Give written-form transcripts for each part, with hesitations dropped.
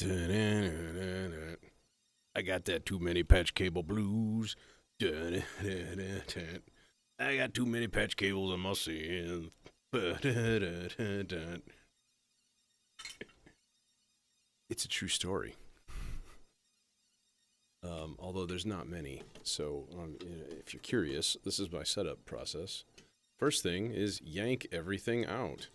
I got that too many patch cable blues. I got too many patch cables in my synth. It's a true story. Although there's not many. So if you're curious, this is my setup process. First thing is yank everything out.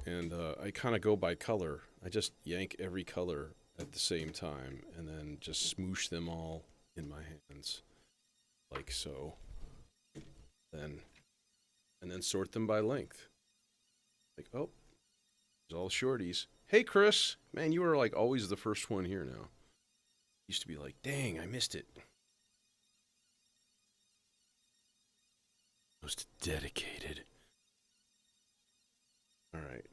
And I kind of go by color. I just yank every color at the same time and then just smoosh them all in my hands. Like so. And then sort them by length. Like, oh, there's all shorties. Hey, Chris. Man, you are like always the first one here now. Used to be like, dang, I missed it. Most dedicated. All right.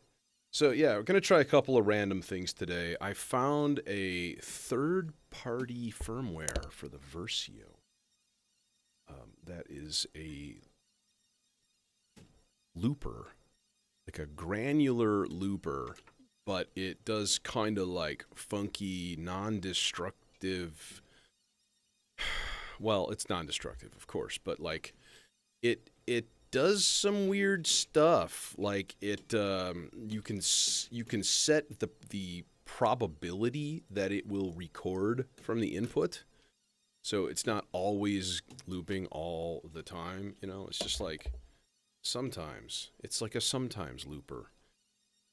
So, yeah, we're going to try a couple of random things today. I found a third-party firmware for the Versio. That is a looper, like a granular looper, but it does kind of like funky, non-destructive. Well, it's non-destructive, of course, but like it does some weird stuff. Like it, you can set the probability that it will record from the input. So it's not always looping all the time, you know? It's just like sometimes. It's like a sometimes looper.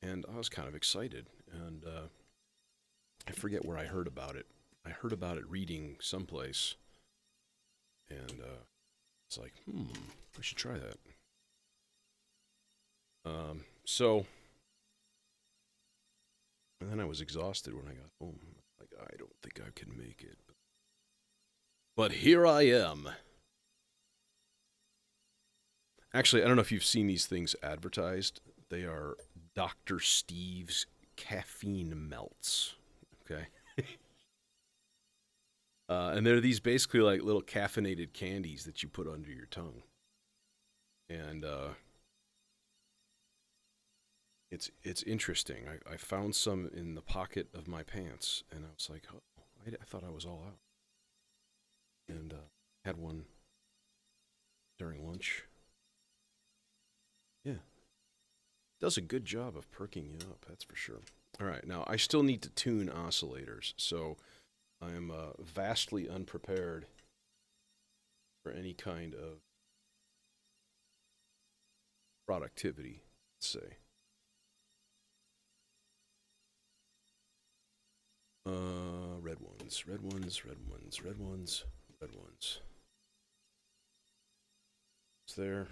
And I was kind of excited. And I forget where I heard about it. I heard about it reading someplace. And it's like, I should try that. And then I was exhausted when I got home. Like, I don't think I can make it. But here I am. Actually, I don't know if you've seen these things advertised. They are Dr. Steve's caffeine melts. Okay. And they're these basically like little caffeinated candies that you put under your tongue. And it's interesting. I found some in the pocket of my pants, and I was like, oh, I thought I was all out. And had one during lunch. Yeah. Does a good job of perking you up, that's for sure. All right, now I still need to tune oscillators, so I am vastly unprepared for any kind of productivity, let's say. Red ones, red ones, red ones, red ones, red ones. It's there.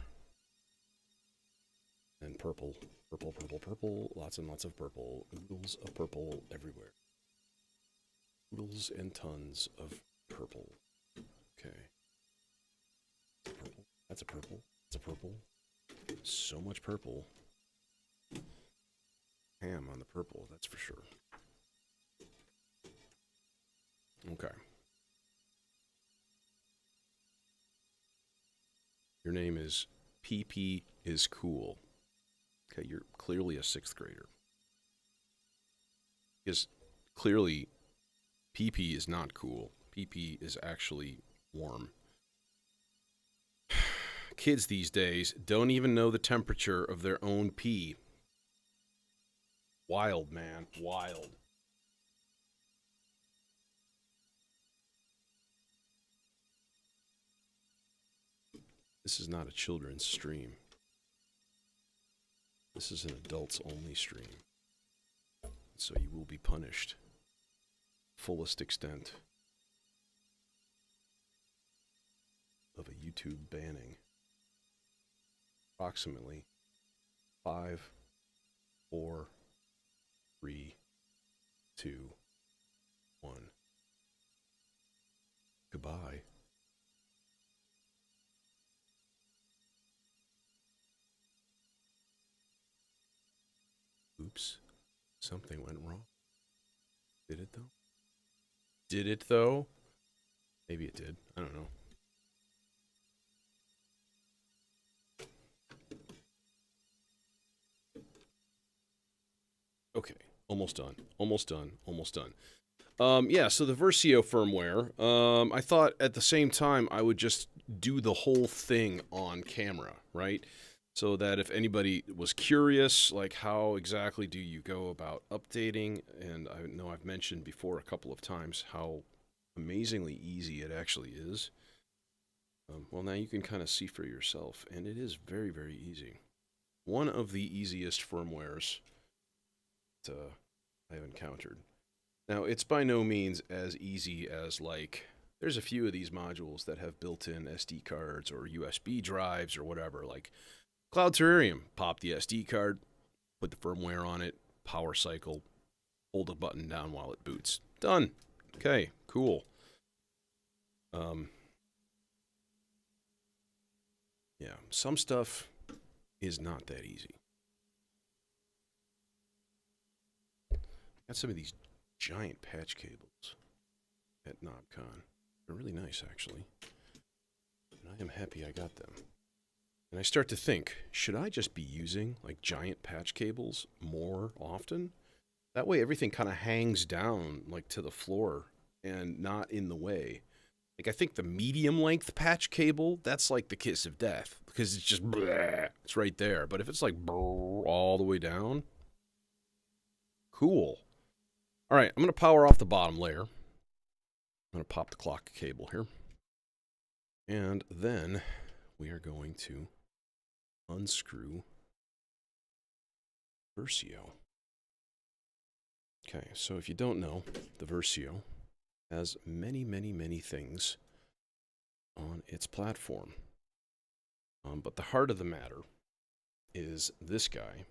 And purple, purple, purple, purple. Lots and lots of purple. Oodles of purple everywhere. Oodles and tons of purple. Okay. Purple. That's a purple. That's a purple. So much purple. Ham on the purple, that's for sure. Okay. Your name is PP is cool. Okay, you're clearly a 6th grader. Because clearly PP is not cool. PP is actually warm. Kids these days don't even know the temperature of their own pee. Wild, man. Wild. This is not a children's stream. This is an adults only stream. So you will be punished. Fullest extent of a YouTube banning. Approximately 5, 4, 3, 2, 1. Goodbye. Oops. Something went wrong. Did it though? Did it though? Maybe it did. I don't know. Okay. Almost done. Almost done. Almost done. Yeah, so the Versio firmware, I thought at the same time I would just do the whole thing on camera, right? So that if anybody was curious, like how exactly do you go about updating, and I know I've mentioned before a couple of times how amazingly easy it actually is. Well, now you can kind of see for yourself, and it is very, very easy. One of the easiest firmwares that I've encountered. Now, it's by no means as easy as, like, there's a few of these modules that have built-in SD cards or USB drives or whatever. Like Cloud Terrarium, pop the SD card, put the firmware on it, power cycle, hold a button down while it boots. Done. Okay, cool. Yeah, some stuff is not that easy. Got some of these giant patch cables at KnobCon. They're really nice, actually. And I am happy I got them. And I start to think, should I just be using like giant patch cables more often? That way everything kind of hangs down like to the floor and not in the way. Like I think the medium length patch cable, that's like the kiss of death because it's just bleh, it's right there. But if it's like all the way down, cool. All right, I'm going to power off the bottom layer. I'm going to pop the clock cable here. And then we are going to unscrew Versio. Okay, so if you don't know, the Versio has many, many, many things on its platform. But the heart of the matter is this guy.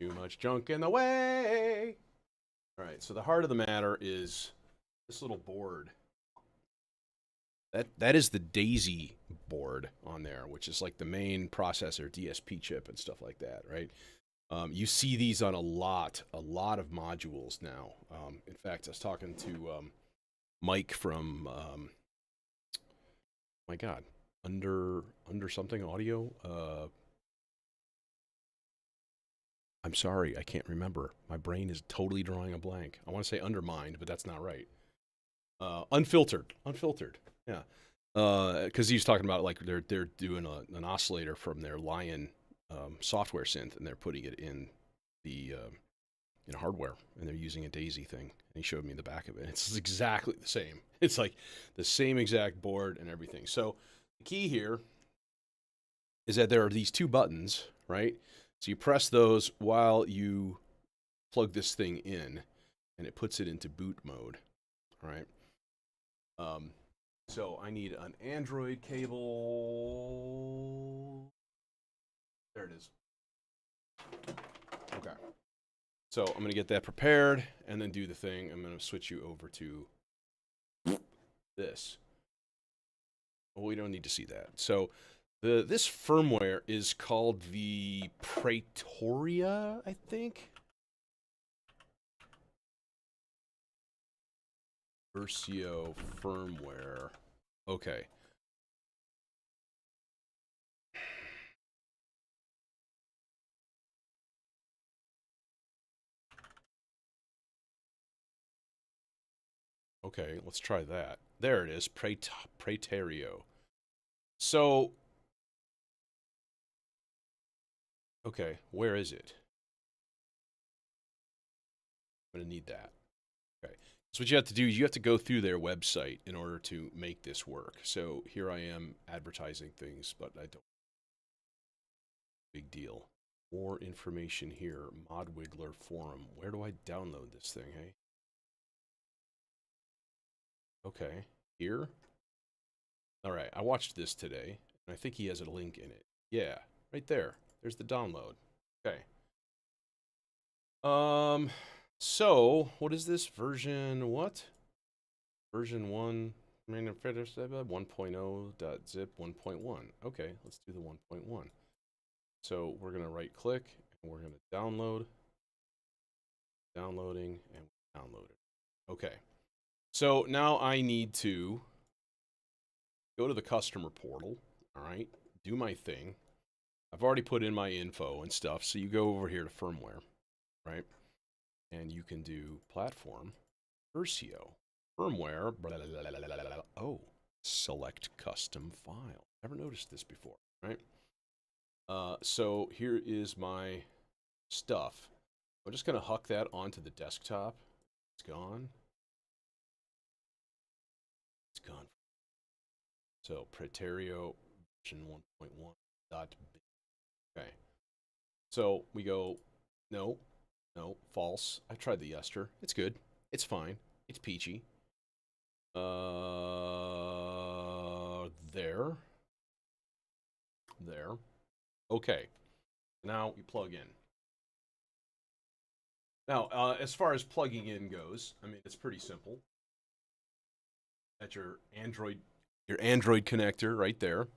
Too much junk in the way. All right, so the heart of the matter is this little board. That is the Daisy board on there, which is like the main processor, DSP chip, and stuff like that, right? You see these on a lot of modules now. In fact, I was talking to Mike from, my God, under something audio. I'm sorry, I can't remember. My brain is totally drawing a blank. I want to say undermined, but that's not right. Unfiltered, yeah. Because he was talking about like they're doing an oscillator from their Lion software synth, and they're putting it in the hardware, and they're using a Daisy thing. And he showed me the back of it. It's exactly the same. It's like the same exact board and everything. So the key here is that there are these two buttons, right? So you press those while you plug this thing in, and it puts it into boot mode, right? So I need an Android cable. There it is. Okay. So I'm going to get that prepared and then do the thing. I'm going to switch you over to this. Well, we don't need to see that. So this firmware is called the Pretoria, I think. Versio firmware. Okay. Okay, let's try that. There it is, Pretorio. So, okay, where is it? I'm going to need that. Okay. So what you have to do is you have to go through their website in order to make this work. So here I am advertising things, but I don't. Big deal. More information here. ModWiggler forum. Where do I download this thing, hey? Okay. Here? All right. I watched this today, and I think he has a link in it. Yeah. Right there. There's the download. Okay. So, what is this? Version what? Version 1, 1.0.zip 1.1. Okay, let's do the 1.1. So we're going to right click and we're going to download. Downloading and download it. Okay. So now I need to go to the customer portal. All right. Do my thing. I've already put in my info and stuff. So you go over here to firmware, right? And you can do platform, Versio, firmware, blah, blah, blah, blah, blah, blah. Oh, select custom file. Never noticed this before, right? So here is my stuff. I'm just going to huck that onto the desktop. It's gone. It's gone. So Preterio version 1.1 dot. Okay. So we go, no, no, false. I tried the Yester. It's good. It's fine. It's peachy. There. There. Okay. Now we plug in. Now, as far as plugging in goes, I mean, it's pretty simple. That's your Android connector right there.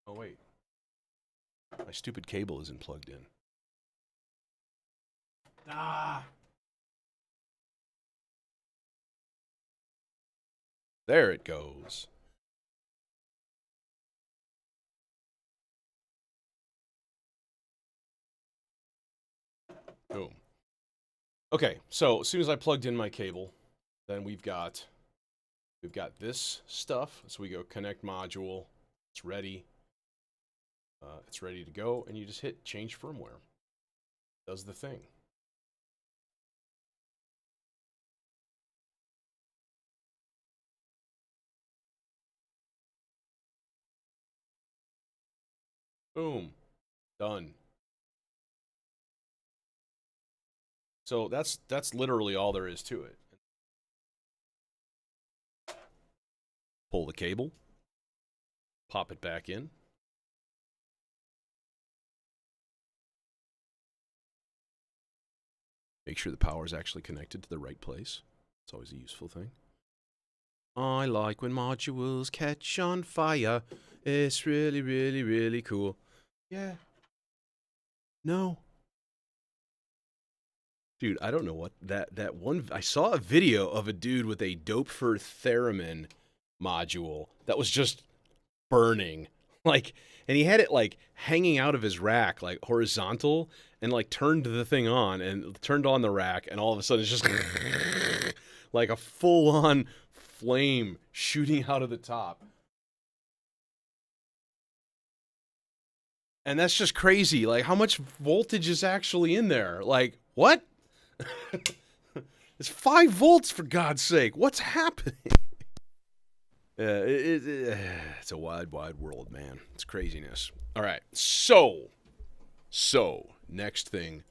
Oh, wait. My stupid cable isn't plugged in. Ah! There it goes. Boom. Okay, so as soon as I plugged in my cable, then we've got this stuff. So we go connect module. It's ready. It's ready to go, and you just hit change firmware. Does the thing. Boom. Done. So that's literally all there is to it. Pull the cable. Pop it back in. Make sure the power is actually connected to the right place. It's always a useful thing. I like when modules catch on fire. It's really, really, really cool. Yeah. No. Dude, I don't know what that one. I saw a video of a dude with a Dopefer theremin module that was just burning, like, and he had it like hanging out of his rack, like horizontal, and like turned the thing on and turned on the rack, and all of a sudden it's just like a full-on flame shooting out of the top. And that's just crazy. Like, how much voltage is actually in there? Like, what? It's 5 volts, for God's sake. What's happening? It's a wide, wide world, man. It's craziness. All right. So, next thing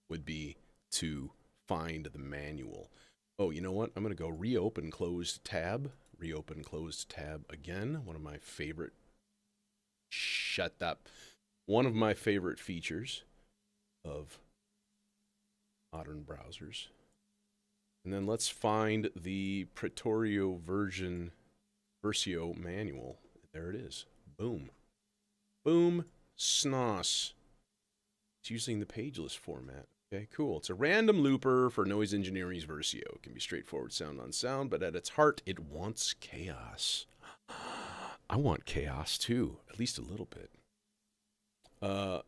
would be to find the manual. Oh, you know what? I'm going to go reopen closed tab. Reopen closed tab again. One of my favorite. Shut up. One of my favorite features of modern browsers. And then let's find the Preterio version Versio manual. There it is. Boom. Boom. Snos. It's using the pageless format. Okay, cool. It's a random looper for noise engineering's Versio. It can be straightforward sound on sound, but at its heart, it wants chaos. I want chaos too, at least a little bit.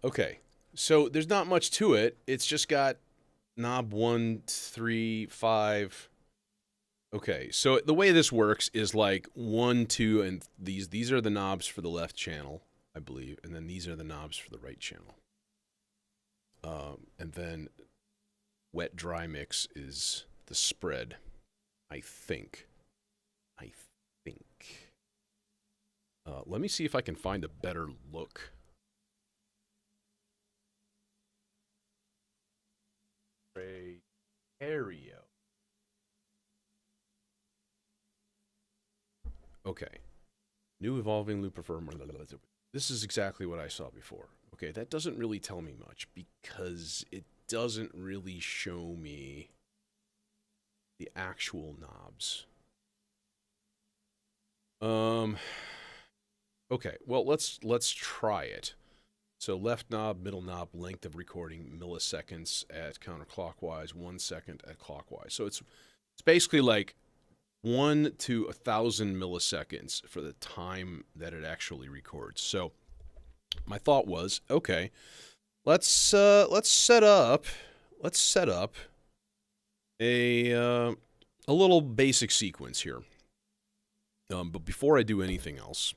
Okay. So there's not much to it. It's just got knob 1, 3, 5. Okay, so the way this works is like 1, 2, and these are the knobs for the left channel, I believe, and then these are the knobs for the right channel. And then wet dry mix is the spread, I think. Let me see if I can find a better look. Area. Okay. New evolving loop firmware. this is exactly what I saw before. Okay, that doesn't really tell me much because it doesn't really show me the actual knobs. Okay, well, let's try it. So left knob, middle knob, length of recording, milliseconds at counterclockwise, 1 second at clockwise. So it's basically like 1 to 1,000 milliseconds for the time that it actually records. So my thought was, okay, let's set up a little basic sequence here. But before I do anything else,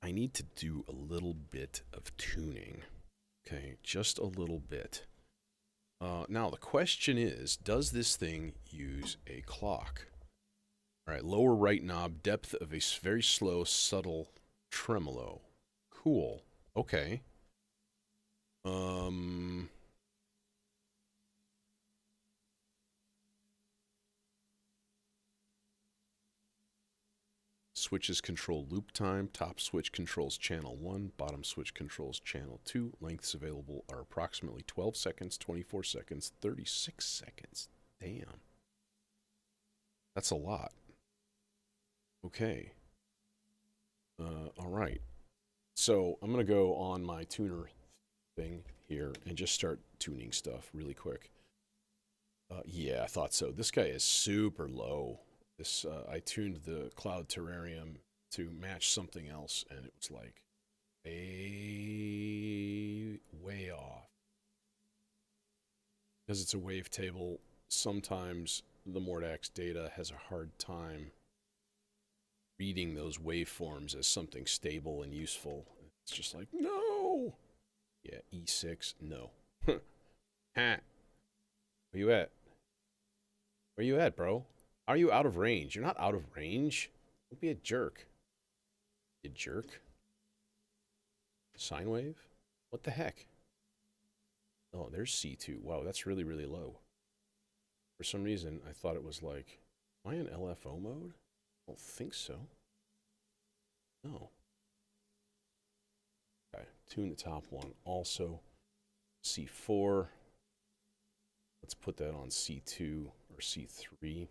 I need to do a little bit of tuning. Okay, just a little bit. Now, the question is, does this thing use a clock? All right, lower right knob, depth of a very slow, subtle tremolo. Cool. Okay. Switches control loop time. Top switch controls channel 1. Bottom switch controls channel 2. Lengths available are approximately 12 seconds, 24 seconds, 36 seconds. Damn. That's a lot. Okay. All right. So I'm going to go on my tuner thing here and just start tuning stuff really quick. Yeah, I thought so. This guy is super low. This I tuned the Cloud Terrarium to match something else, and it was like way off. Because it's a wavetable, sometimes the Mordax data has a hard time reading those waveforms as something stable and useful. It's just like, no! Yeah, E6, no. Ha! Where you at? Where you at, bro? Are you out of range? You're not out of range. Don't be a jerk. You jerk. Sine wave? What the heck? Oh, there's C2. Wow, that's really, really low. For some reason, I thought it was like, am I in LFO mode? I don't think so. No. Okay, tune the top one. Also, C4. Let's put that on C2 or C3.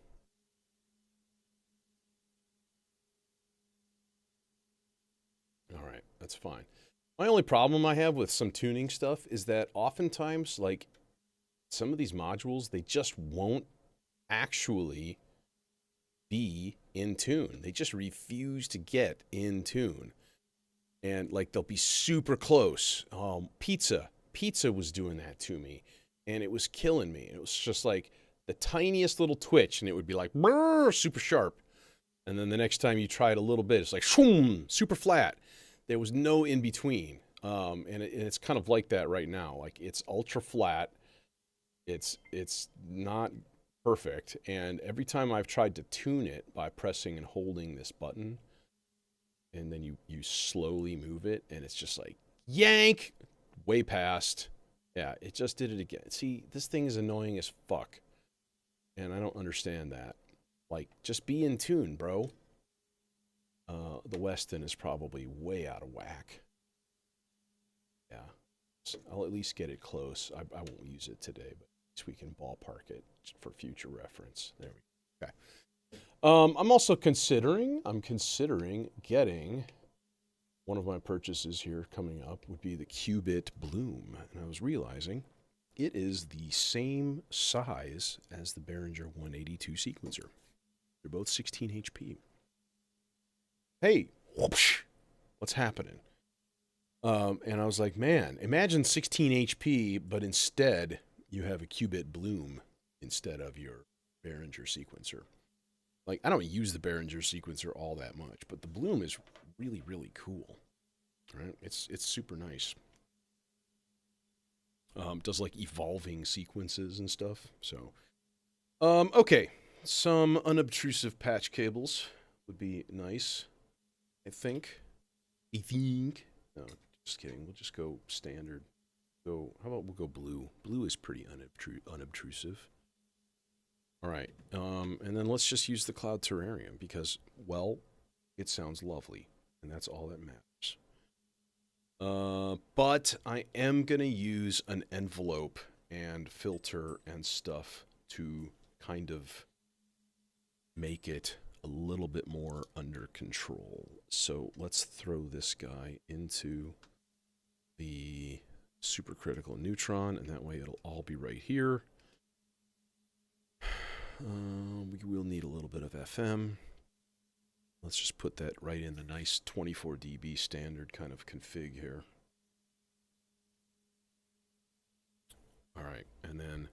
All right, that's fine. My only problem I have with some tuning stuff is that oftentimes, like, some of these modules, they just won't actually be in tune. They just refuse to get in tune. And, like, they'll be super close. Pizza was doing that to me, and it was killing me. It was just like the tiniest little twitch, and it would be like, brrr, super sharp. And then the next time you try it a little bit, it's like, shoom, super flat. There was no in between. And it's kind of like that right now. Like, it's ultra flat. It's not perfect. And every time I've tried to tune it by pressing and holding this button, and then you slowly move it, and it's just like, yank, way past. Yeah, it just did it again. See, this thing is annoying as fuck. And I don't understand that. Like, just be in tune, bro. The Weston is probably way out of whack. Yeah. So I'll at least get it close. I won't use it today, but at least we can ballpark it for future reference. There we go. Okay. I'm considering getting one of my purchases here coming up would be the Qubit Bloom. And I was realizing it is the same size as the Behringer 182 sequencer. They're both 16 HP. Hey, whoosh, what's happening? And I was like, man, imagine 16 HP, but instead you have a Qubit Bloom instead of your Behringer sequencer. Like, I don't use the Behringer sequencer all that much, but the Bloom is really, really cool. Right? It's super nice. Does like evolving sequences and stuff. So, okay, some unobtrusive patch cables would be nice. I think. No, just kidding. We'll just go standard. How about we'll go blue? Blue is pretty unobtrusive. All right. And then let's just use the Cloud Terrarium because, well, it sounds lovely. And that's all that matters. But I am going to use an envelope and filter and stuff to kind of make it a little bit more under control. So let's throw this guy into the supercritical neutron, and that way it'll all be right here. We will need a little bit of FM. Let's just put that right in the nice 24 dB standard kind of config here. All right, and then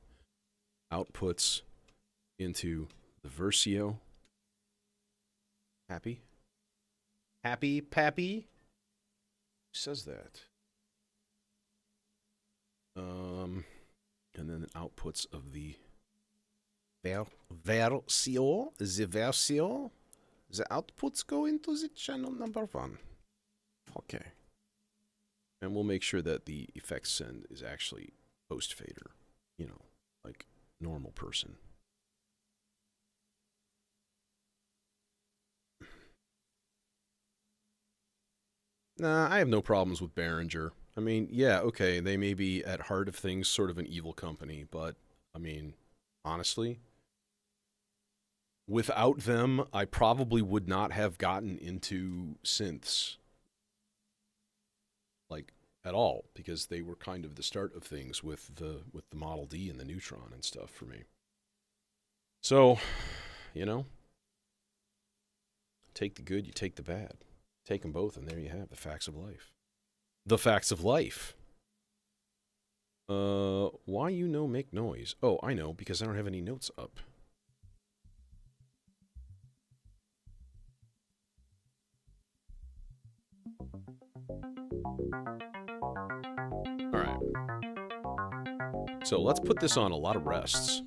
outputs into the Versio. Happy? Happy, Pappy? Who says that? And then the outputs of the Versio, the outputs go into the channel number 1. Okay. And we'll make sure that the effects send is actually post fader, you know, like normal person. Nah, I have no problems with Behringer. I mean, yeah, okay, they may be at heart of things sort of an evil company, but I mean, honestly, without them, I probably would not have gotten into synths, like, at all, because they were kind of the start of things with the Model D and the Neutron and stuff for me. So, you know, take the good, you take the bad. Take them both, and there you have the facts of life. The facts of life. Why you know make noise? Oh, I know, because I don't have any notes up. All right. So let's put this on a lot of rests.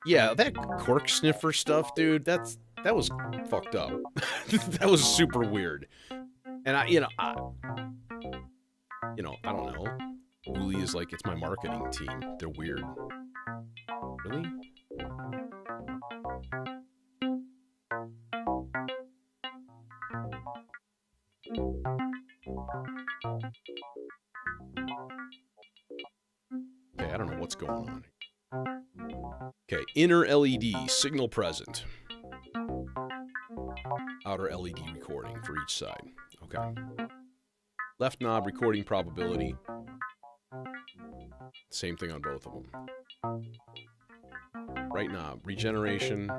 Yeah, that cork sniffer stuff, dude, that was fucked up. That was super weird. And I don't know. Uli is like, it's my marketing team. They're weird. Really? Okay, I don't know what's going on. Okay, inner LED, signal present. Outer LED recording for each side. Okay. Left knob, recording probability. Same thing on both of them. Right knob, regeneration.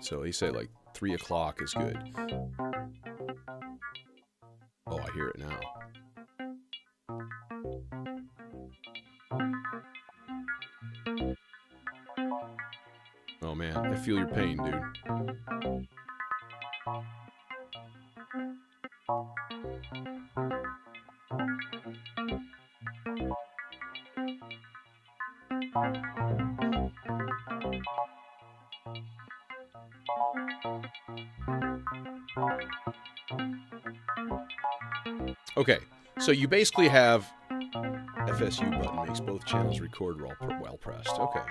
So they say like 3 o'clock is good. Oh, I hear it now. Oh man, I feel your pain, dude. Okay, so you basically have FSU button makes both channels record while pressed. Okay.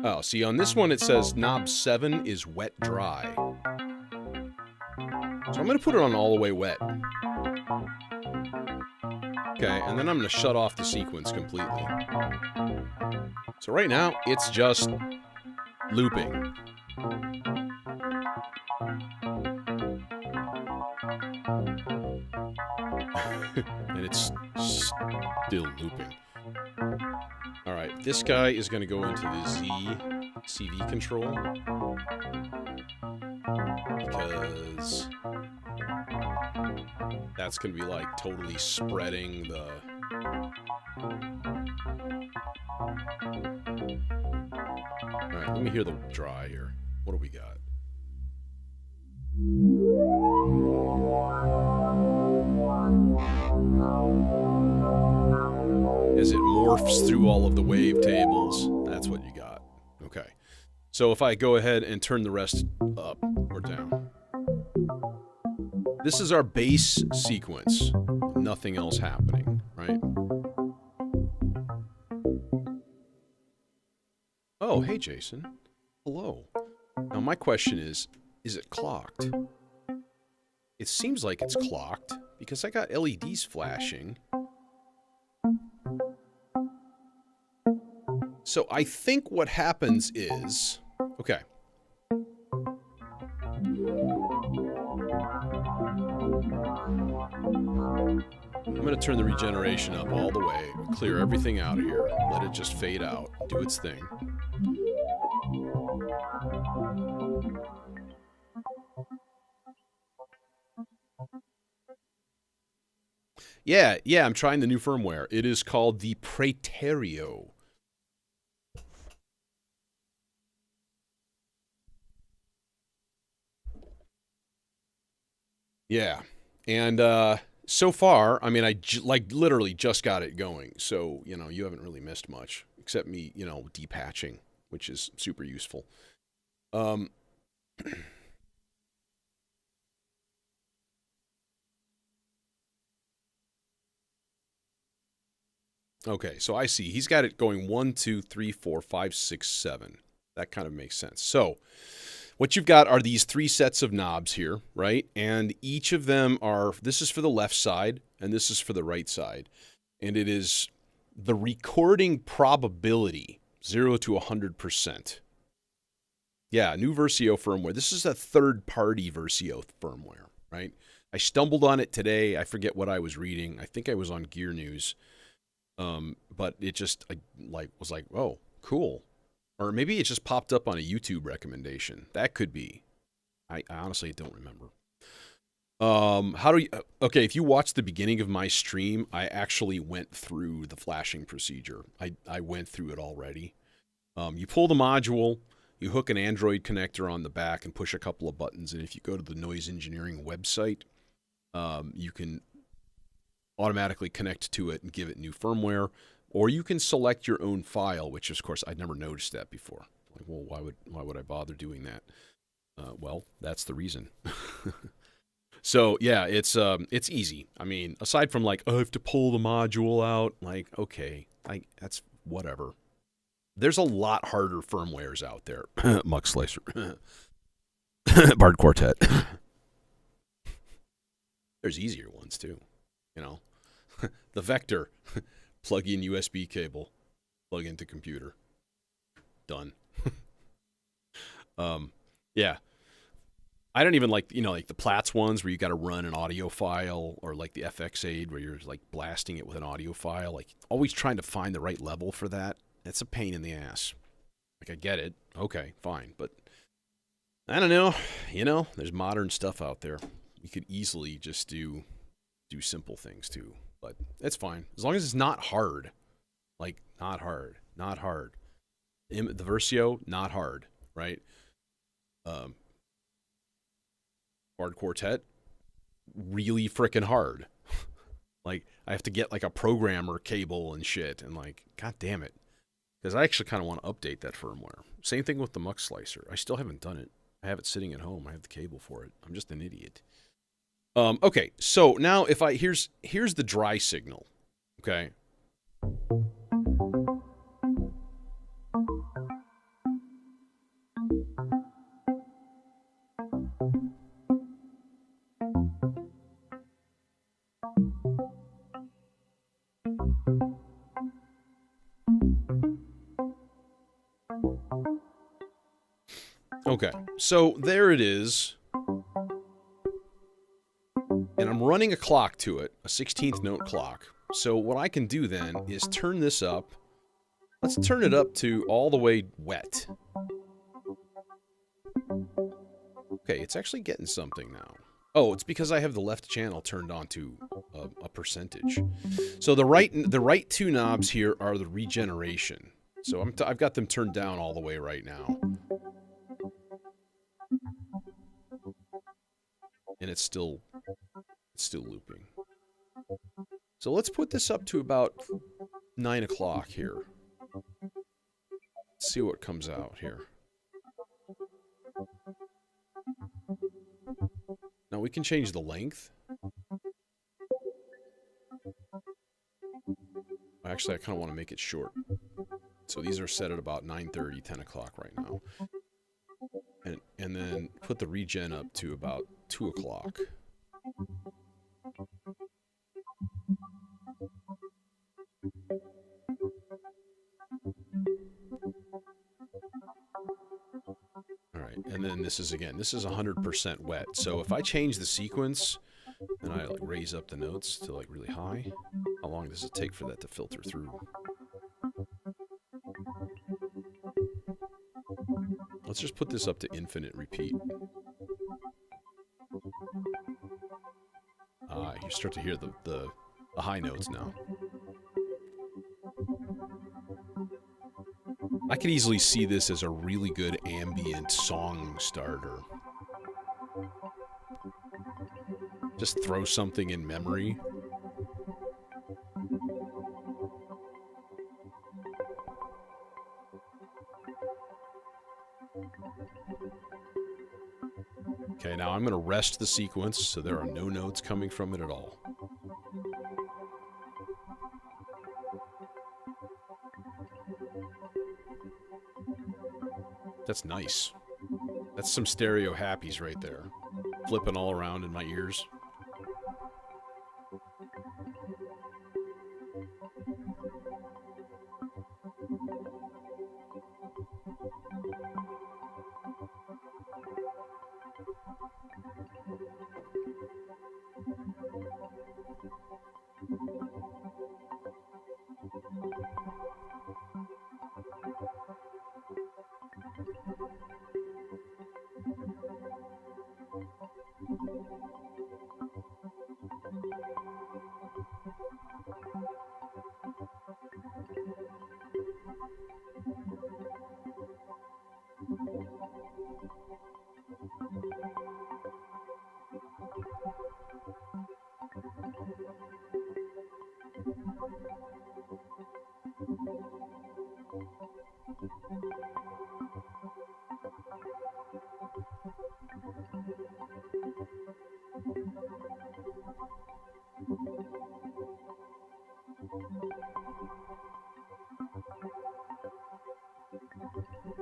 Oh, see, on this one it says knob 7 is wet dry. So I'm going to put it on all the way wet. Okay, and then I'm going to shut off the sequence completely. So right now, it's just looping. And it's still looping. All right, this guy is going to go into the Z CV control. Because that's going to be like totally spreading the... All right, let me hear the dry here. What do we got? As it morphs through all of the wavetables, that's what you got. Okay. So if I go ahead and turn the rest up or down. This is our base sequence. Nothing else happening, right? Oh, hey, Jason. Hello. Now, my question is it clocked? It seems like it's clocked because I got LEDs flashing. So I think what happens is... Okay. I'm going to turn the regeneration up all the way, clear everything out of here, let it just fade out, do its thing. Yeah, I'm trying the new firmware. It is called the Praeterio. Yeah, and so far, I mean, I literally just got it going, so you know, you haven't really missed much except me, you know, depatching, which is super useful. Okay, so I see he's got it going 1, 2, 3, 4, 5, 6, 7. That kind of makes sense. So what you've got are these 3 sets of knobs here, right? And each of them are, this is for the left side, and this is for the right side. And it is the recording probability, 0 to 100%. Yeah, new Versio firmware. This is a third-party Versio firmware, right? I stumbled on it today. I forget what I was reading. I think I was on Gear News. But it just, I was like, oh, cool. Or maybe it just popped up on a YouTube recommendation. That could be. I honestly don't remember. How do you... Okay, if you watch the beginning of my stream, I actually went through the flashing procedure. I went through it already. You pull the module, you hook an Android connector on the back and push a couple of buttons, and if you go to the Noise Engineering website, you can automatically connect to it and give it new firmware, or you can select your own file, which of course I'd never noticed that before. Like, well, why would I bother doing that? Well, that's the reason. So yeah, it's easy. I mean, aside from like, oh, I have to pull the module out, like, okay, that's whatever. There's a lot harder firmwares out there. Mux Slicer. Bard Quartet. There's easier ones too. You know, the Vector, plug in USB cable, plug into computer, done. Yeah, I don't even like, you know, like the Platts ones where you got to run an audio file, or like the FX Aid where you're like blasting it with an audio file. Like always trying to find the right level for that. It's a pain in the ass. Like I get it, okay, fine, but I don't know. You know, there's modern stuff out there. You could easily just do simple things too. But it's fine. As long as it's not hard. Like, not hard. Not hard. The Versio, not hard, right? Bard Quartet, really freaking hard. Like, I have to get like a programmer cable and shit, and like, god damn it. Because I actually kind of want to update that firmware. Same thing with the Mux Slicer. I still haven't done it. I have it sitting at home. I have the cable for it. I'm just an idiot. Okay, so now if here's the dry signal, okay? Okay, so there it is. And I'm running a clock to it, a 16th note clock. So what I can do then is turn this up. Let's turn it up to all the way wet. Okay, it's actually getting something now. Oh, it's because I have the left channel turned on to a percentage. So the right 2 knobs here are the regeneration. So I've got them turned down all the way right now. And it's still looping. So let's put this up to about 9 o'clock here. Let's see what comes out here. Now we can change the length. Actually, I kind of want to make it short. So these are set at about 9:30, 10 o'clock right now. And then put the regen up to about 2 o'clock. Alright, and then this is 100% wet. So if I change the sequence, and I like raise up the notes to like really high, how long does it take for that to filter through? Let's just put this up to infinite repeat. You start to hear the high notes now. I could easily see this as a really good ambient song starter. Just throw something in memory. Okay, now I'm going to rest the sequence so there are no notes coming from it at all. That's nice. That's some stereo happies right there. Flipping all around in my ears.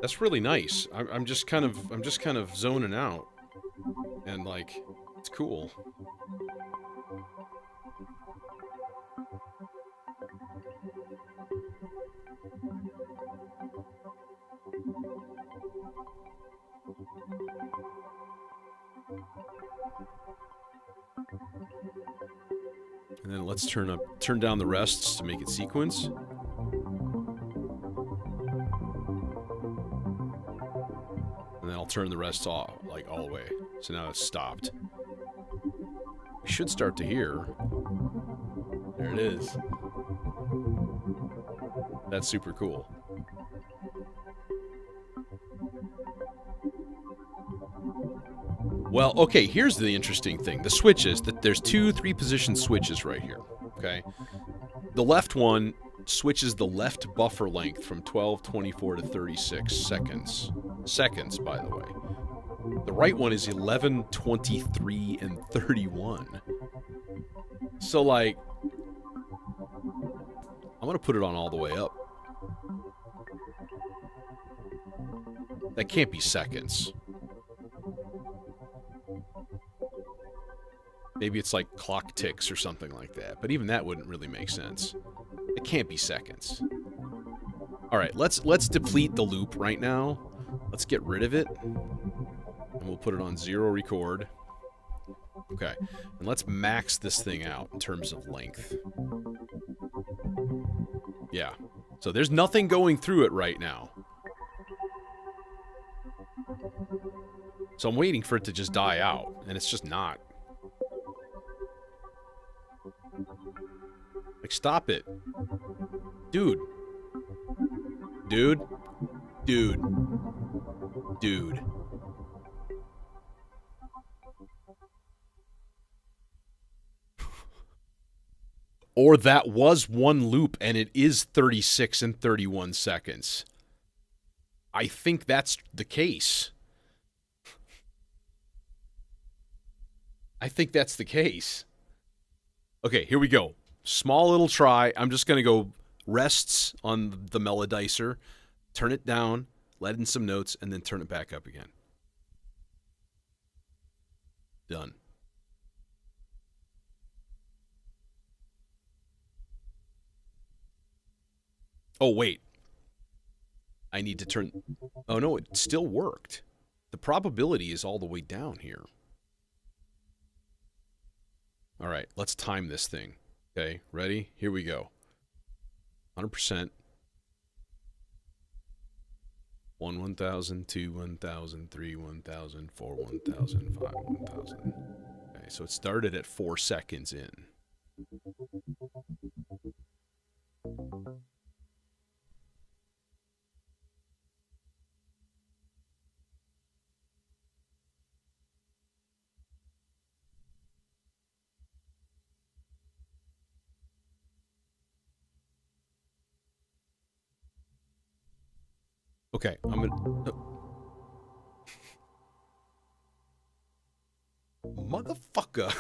That's really nice. I'm just kind of zoning out, and like, it's cool. And then let's turn down the rests to make it sequence. I'll turn the rest off, like, all the way. So now it's stopped. We should start to hear. There it is. That's super cool. Well, okay, here's the interesting thing. The switches, there's 2 3-position switches right here, okay? The left one switches the left buffer length from 12, 24 to 36 seconds. Seconds, by the way. The right one is 11, 23, and 31. So, like, I'm going to put it on all the way up. That can't be seconds. Maybe it's like clock ticks or something like that. But even that wouldn't really make sense. It can't be seconds. All right, let's deplete the loop right now. Let's get rid of it. And we'll put it on 0 record. Okay, and let's max this thing out in terms of length. Yeah, so there's nothing going through it right now. So I'm waiting for it to just die out, and it's just not. Like, stop it. Dude. Dude. Dude. Dude. Or that was one loop and it is 36 and 31 seconds. I think that's the case. I think that's the case. Okay, here we go. Small little try. I'm just going to go rests on the melodizer, turn it down, let in some notes, and then turn it back up again. Done. Oh, wait. I need to turn... Oh, no, it still worked. The probability is all the way down here. All right, let's time this thing. Okay, ready? Here we go. 100%. 1, 1,000, 2, 1,000, 3, 1,000, 4, 1,000, 5, 1,000. Okay, so it started at 4 seconds in. Okay, I'm gonna... Motherfucker!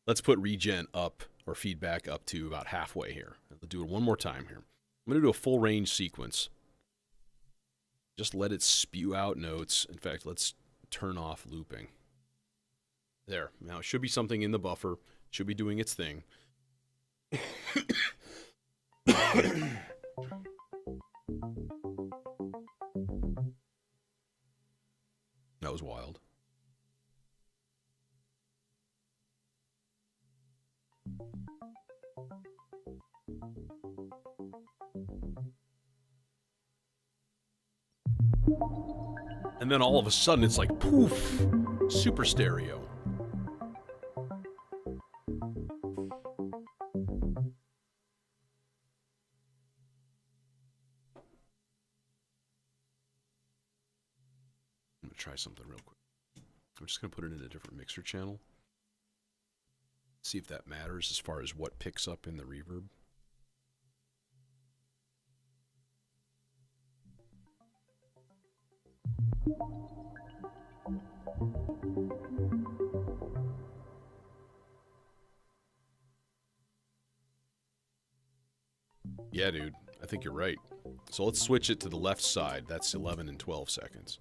Let's put regen up, or feedback up to about halfway here. Let's do it one more time here. I'm gonna do a full range sequence. Just let it spew out notes. In fact, let's turn off looping. There. Now, it should be something in the buffer. It should be doing its thing. That was wild. And then all of a sudden it's like poof, super stereo. I'm gonna try something real quick. I'm just gonna put it in a different mixer channel. See if that matters as far as what picks up in the reverb. Yeah, dude, I think you're right. So let's switch it to the left side. That's 11 and 12 seconds.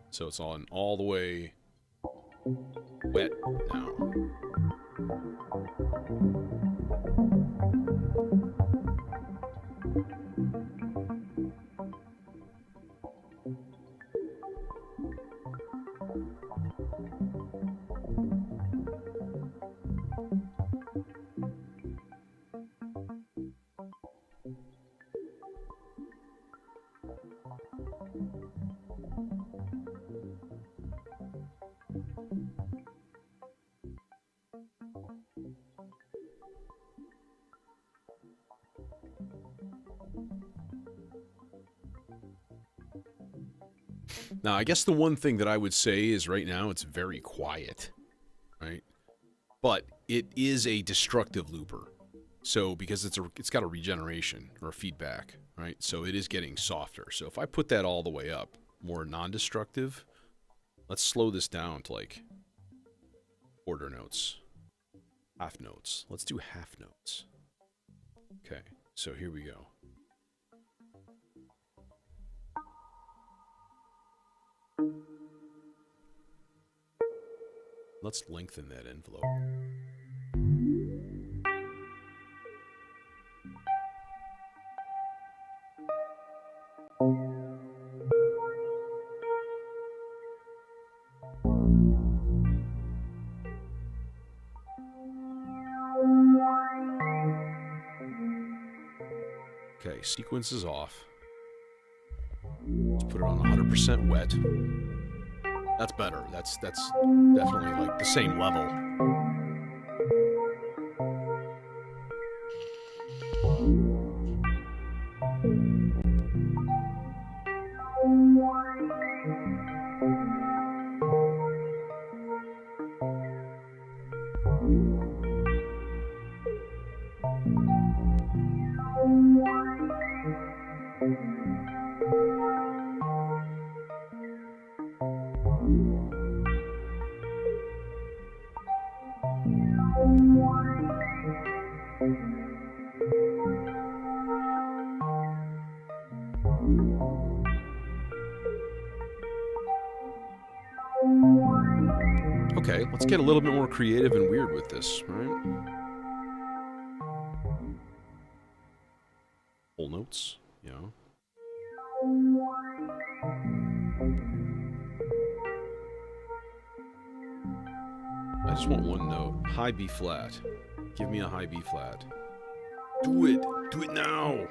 So it's on all the way wet now. Now, I guess the one thing that I would say is right now it's very quiet, right? But it is a destructive looper. So because it's got a regeneration or a feedback, right? So it is getting softer. So if I put that all the way up, more non-destructive, let's slow this down to like quarter notes, half notes. Let's do half notes. Okay, so here we go. Let's lengthen that envelope. Okay, sequence is off. Let's put it on 100% wet. That's better. That's definitely like the same level. Okay, let's get a little bit more creative and weird with this, right? Whole notes, you know. I just want one note. High B flat. Give me a high B flat. Do it! Do it now!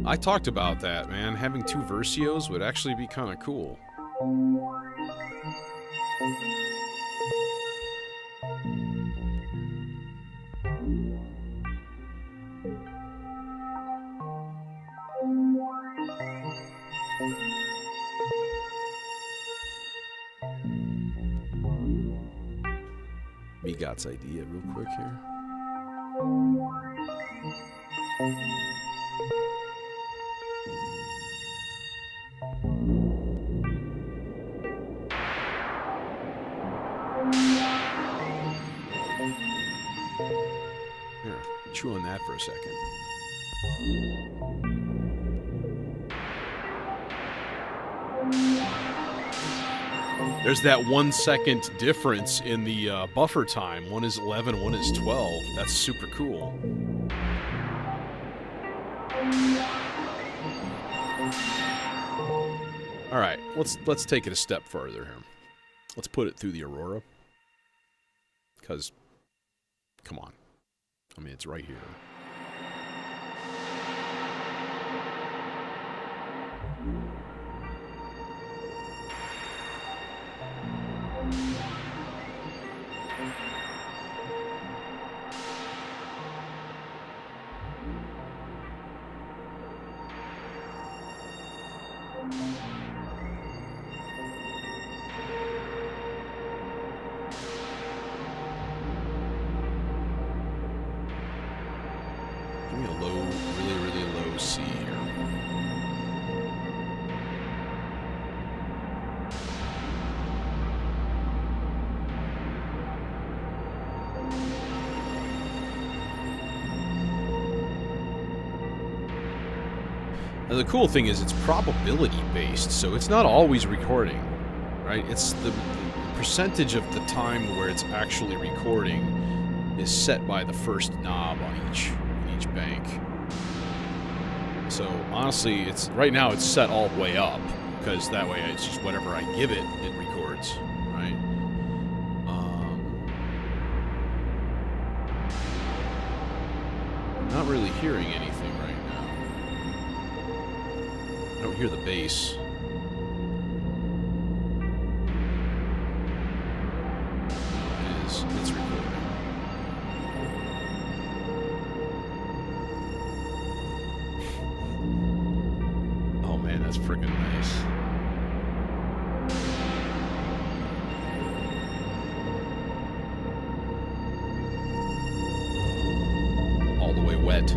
I talked about that, man. Having two Versios would actually be kind of cool. Megot's idea real quick here. Here, chew on that for a second. There's that 1 second difference in the buffer time. One is 11, one is 12. That's super cool. All right, let's take it a step further here. Let's put it through the Aurora. Because, come on. I mean, it's right here. Give me a low, really low C here. Now the cool thing is it's probability based, so it's not always recording, right? It's the percentage of the time where it's actually recording is set by the first knob on each bank. So honestly, it's right now it's set all the way up because that way it's just whatever I give it, it records, right? I'm not really hearing anything right now. I don't hear the bass. It's recording. Oh man, that's freaking nice. All the way wet.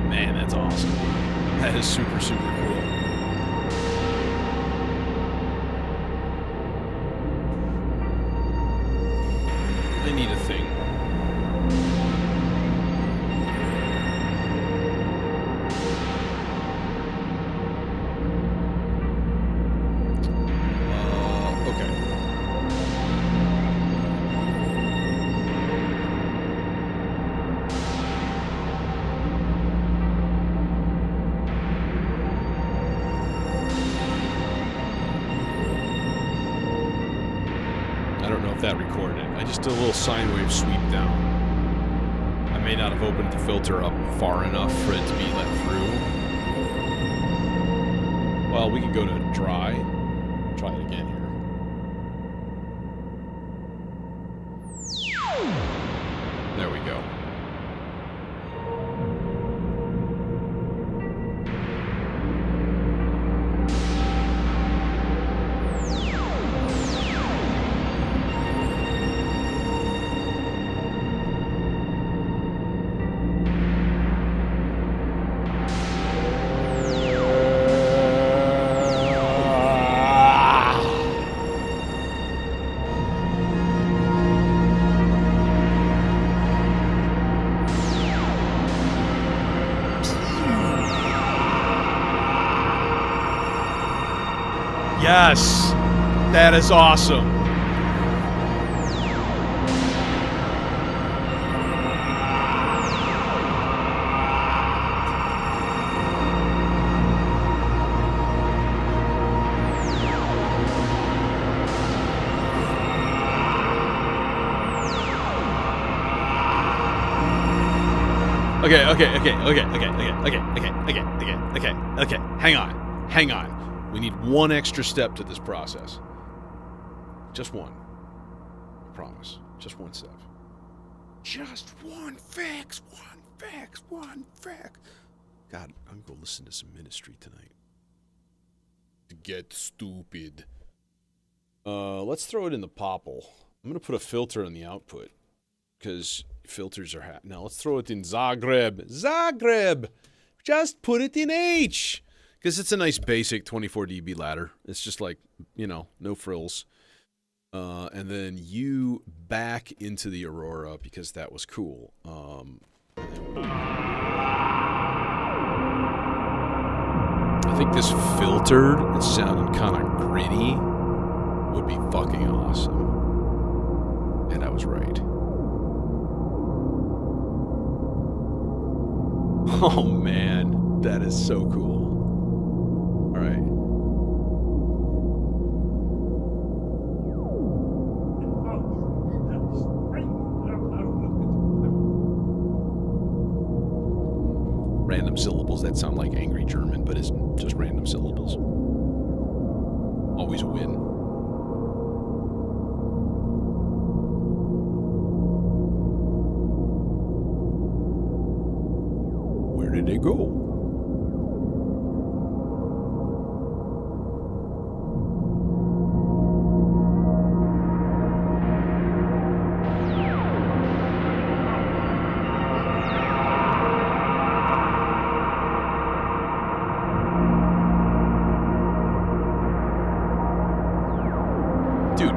Man, that's awesome. That is super, super cool. I need a thing. Okay. I don't know if that recorded. I just did a little sine wave sweep down. I may not have opened the filter up far enough for it to be let through. Well, we can go to dry. Try it again here. There we go. Yes, that is awesome. Okay. Hang on. We need one extra step to this process. Just one. I promise. Just one step. Just one fix. God, I'm going to listen to some ministry tonight. To get stupid. Let's throw it in the popple. I'm going to put a filter on the output. Because filters are... Now, let's throw it in Zagreb. Just put it in H. Because it's a nice basic 24 dB ladder. It's just like, you know, no frills. And then you back into the Aurora because that was cool. I think this filtered and sounding kind of gritty would be fucking awesome. And I was right. Oh man, that is so cool. All right. Random syllables that sound like angry German, but it's just random syllables. Always a win. Where did they go?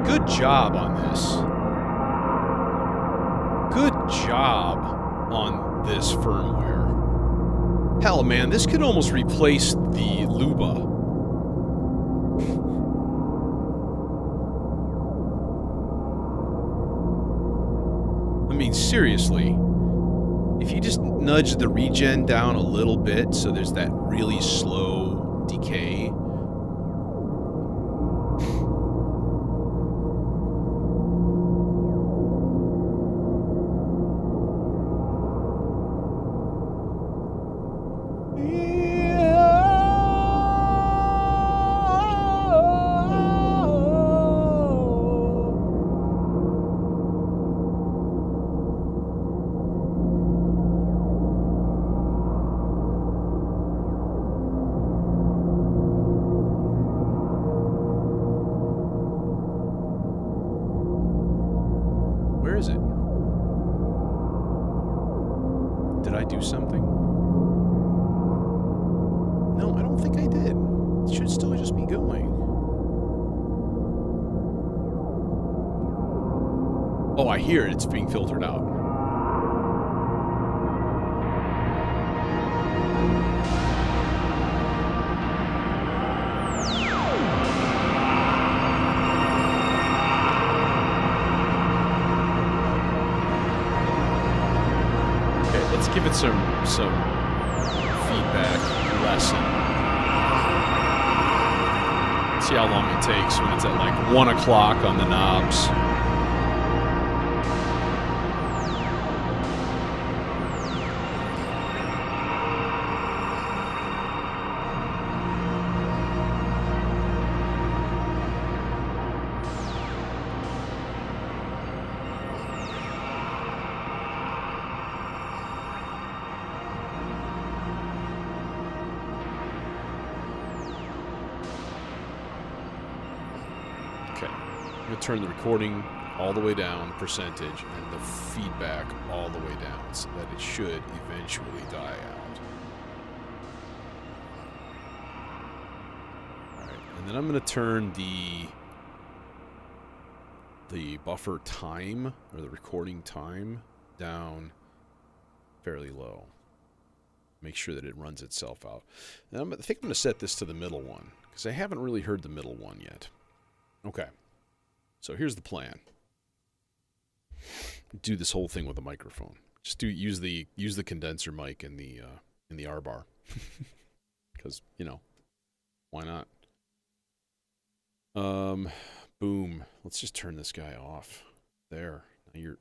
Good job on this. Good job on this firmware. Hell, man, this could almost replace the Luba. I mean, seriously. If you just nudge the regen down a little bit so there's that really slow decay... Where is it? Did I do something? No, I don't think I did. It should still just be going. Oh, I hear it. It's being filtered out. Let's give it some feedback lesson. See how long it takes when it's at like 1 o'clock on the knobs. going to turn the recording all the way down, percentage, and the feedback all the way down, so that it should eventually die out. Alright, and then I'm going to turn the buffer time, or the recording time, down fairly low. Make sure that it runs itself out. And I think I'm going to set this to the middle one, because I haven't really heard the middle one yet. Okay, so here's the plan. Do this whole thing with a microphone. Just use the condenser mic in the R bar, because why not? Boom. Let's just turn this guy off. There.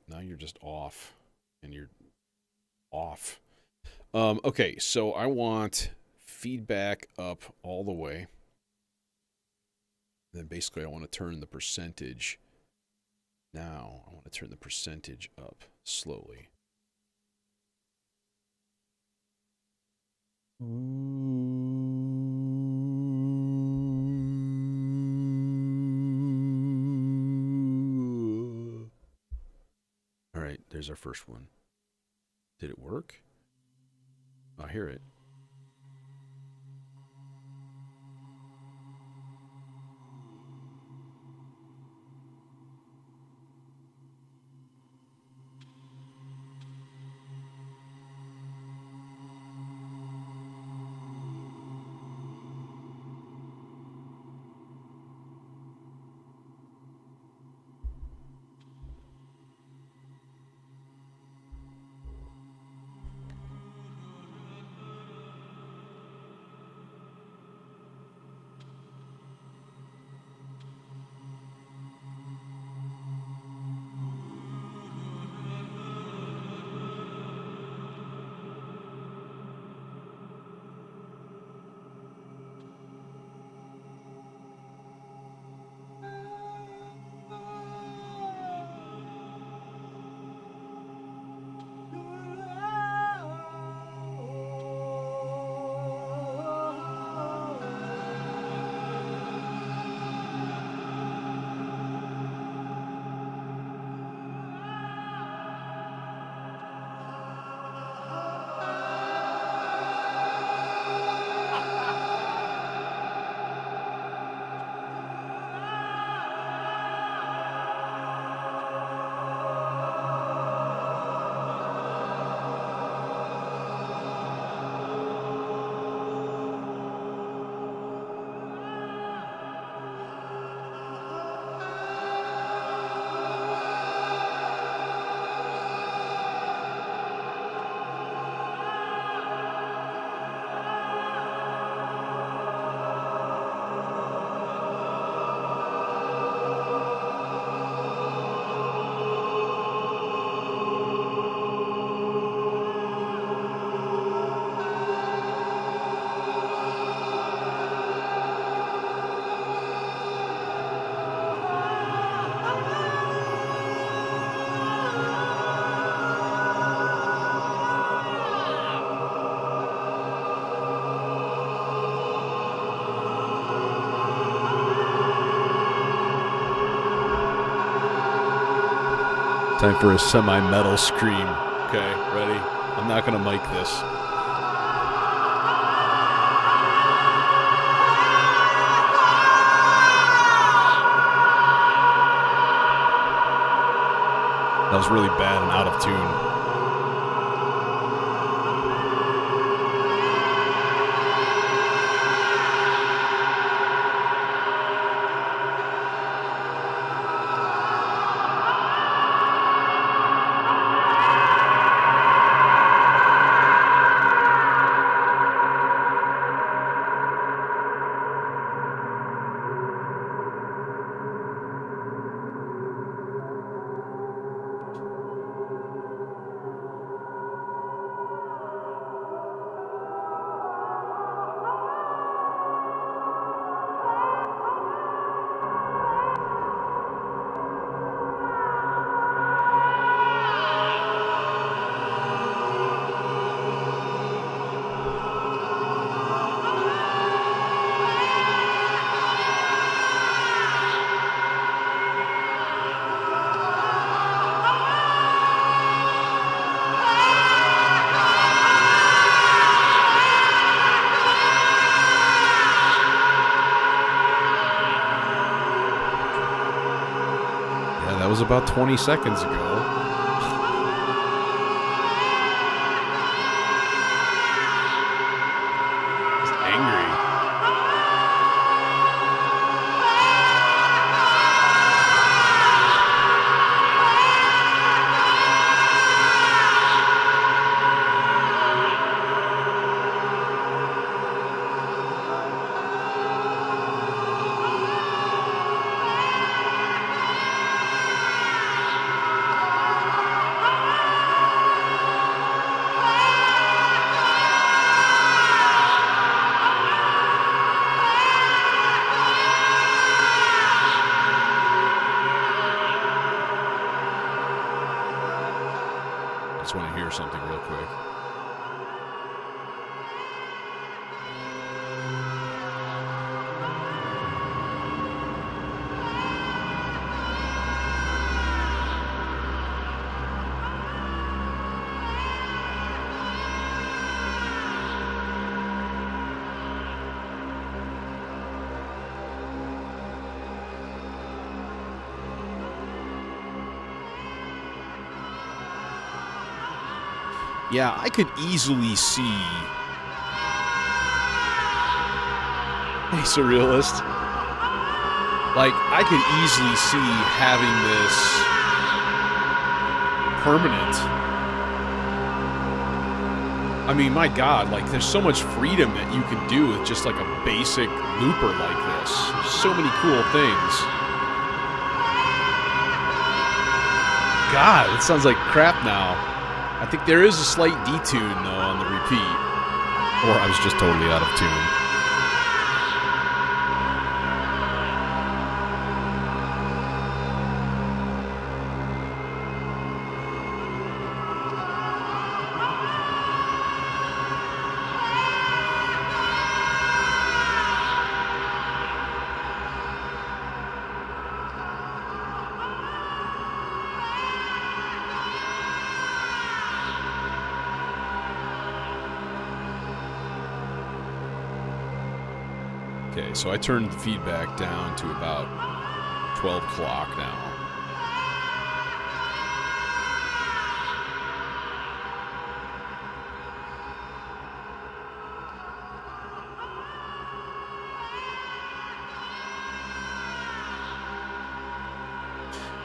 Now you're just off, and you're off. Okay, so I want feedback up all the way. Then basically I want to turn the percentage. Now I want to turn the percentage up slowly. All right, there's our first one. Did it work? I hear it. Time for a semi-metal scream. Okay, ready? I'm not gonna mic this. That was really bad and out of tune. about 20 seconds ago. He's angry. I just want to hear something real quick. Yeah, I could easily see... Hey, Surrealist. Like, I could easily see having this permanent. I mean, my God, like, there's so much freedom that you can do with just, like, a basic looper like this. There's so many cool things. God, it sounds like crap now. I think there is a slight detune, though, on the repeat. Or I was just totally out of tune. Okay, so I turned the feedback down to about 12 o'clock now.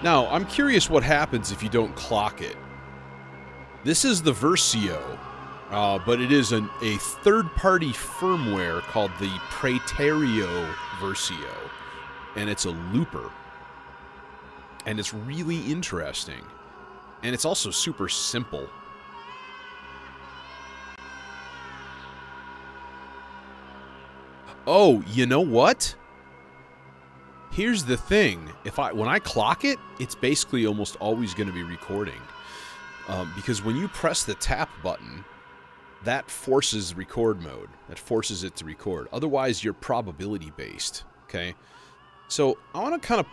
Now, I'm curious what happens if you don't clock it. This is the Versio. But it is a third-party firmware called the Praeterio Versio, and it's a looper. And it's really interesting. And it's also super simple. Oh, you know what? Here's the thing. When I clock it, it's basically almost always going to be recording. Because when you press the tap button, that forces record mode. That forces it to record. Otherwise, you're probability based. Okay, so I want to kind of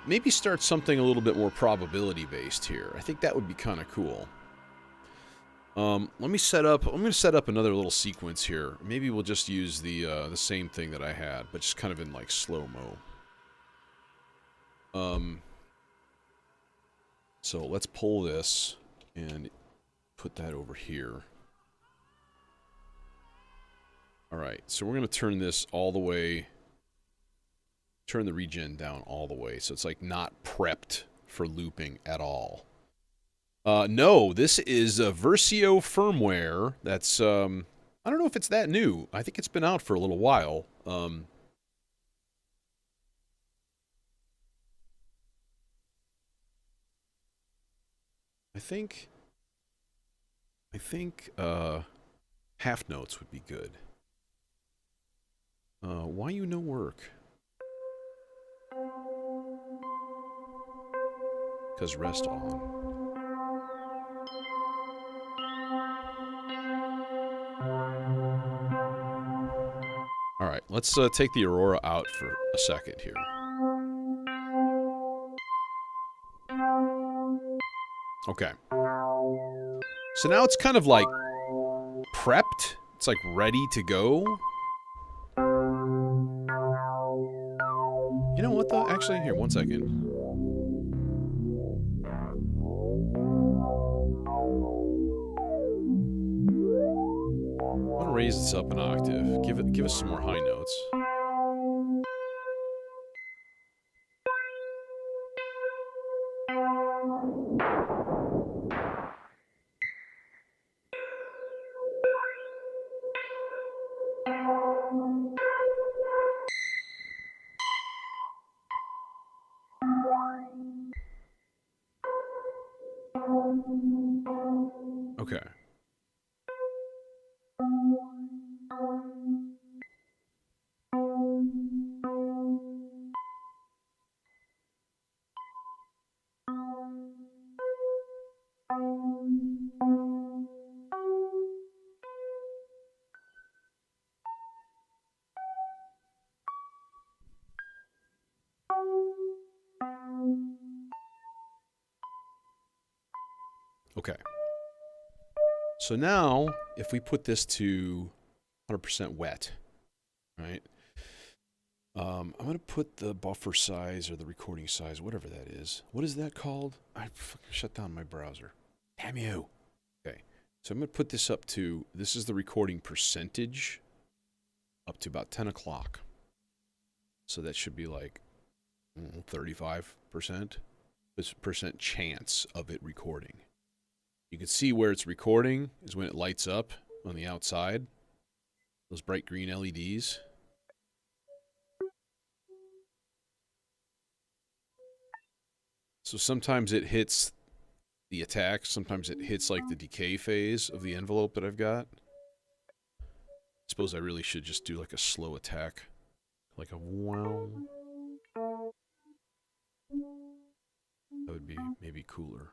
maybe start something a little bit more probability based here. I think that would be kind of cool. Let me set up. I'm going to set up another little sequence here. Maybe we'll just use the same thing that I had, but just kind of in like slow mo. So let's pull this and put that over here. Alright, so we're going to turn this all the way, turn the regen down all the way, so it's like not prepped for looping at all. No, this is a Versio firmware that's, I don't know if it's that new. I think it's been out for a little while. I think, half notes would be good. Why you no work? Because rest on. Alright, let's take the Aurora out for a second here. Okay. So now it's kind of like prepped. It's like ready to go. You know what though? Actually, here, one second. raise this up an octave. Give us some more high notes. Okay. Okay. So now, if we put this to 100% wet, right? I'm going to put the buffer size or the recording size, whatever that is. What is that called? I fucking shut down my browser. Damn you. Okay. So I'm going to put this up to, this is the recording percentage, up to about 10 o'clock. So that should be like 35%. This percent chance of it recording. You can see where it's recording is when it lights up on the outside. Those bright green LEDs. So sometimes it hits the attack. Sometimes it hits like the decay phase of the envelope that I've got. I suppose I really should just do like a slow attack. Like a wow. That would be maybe cooler.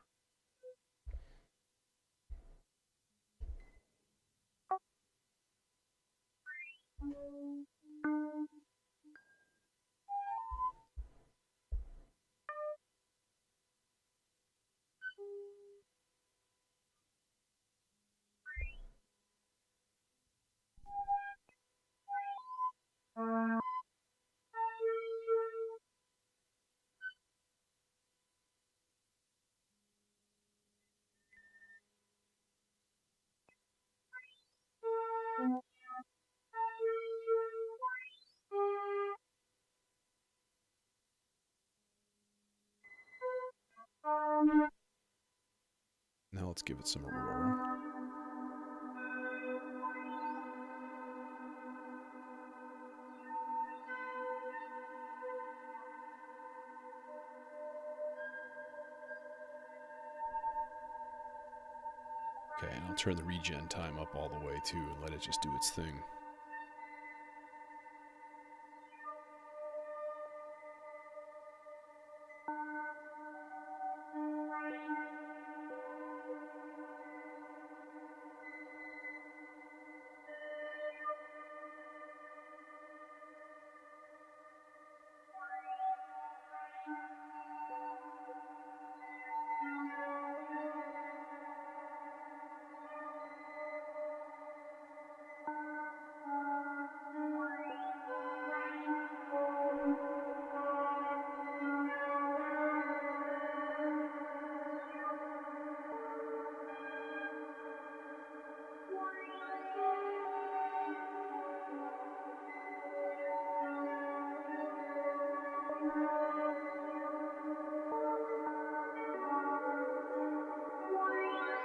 Now let's give it some Aurora. Okay, and I'll turn the regen time up all the way too and let it just do its thing.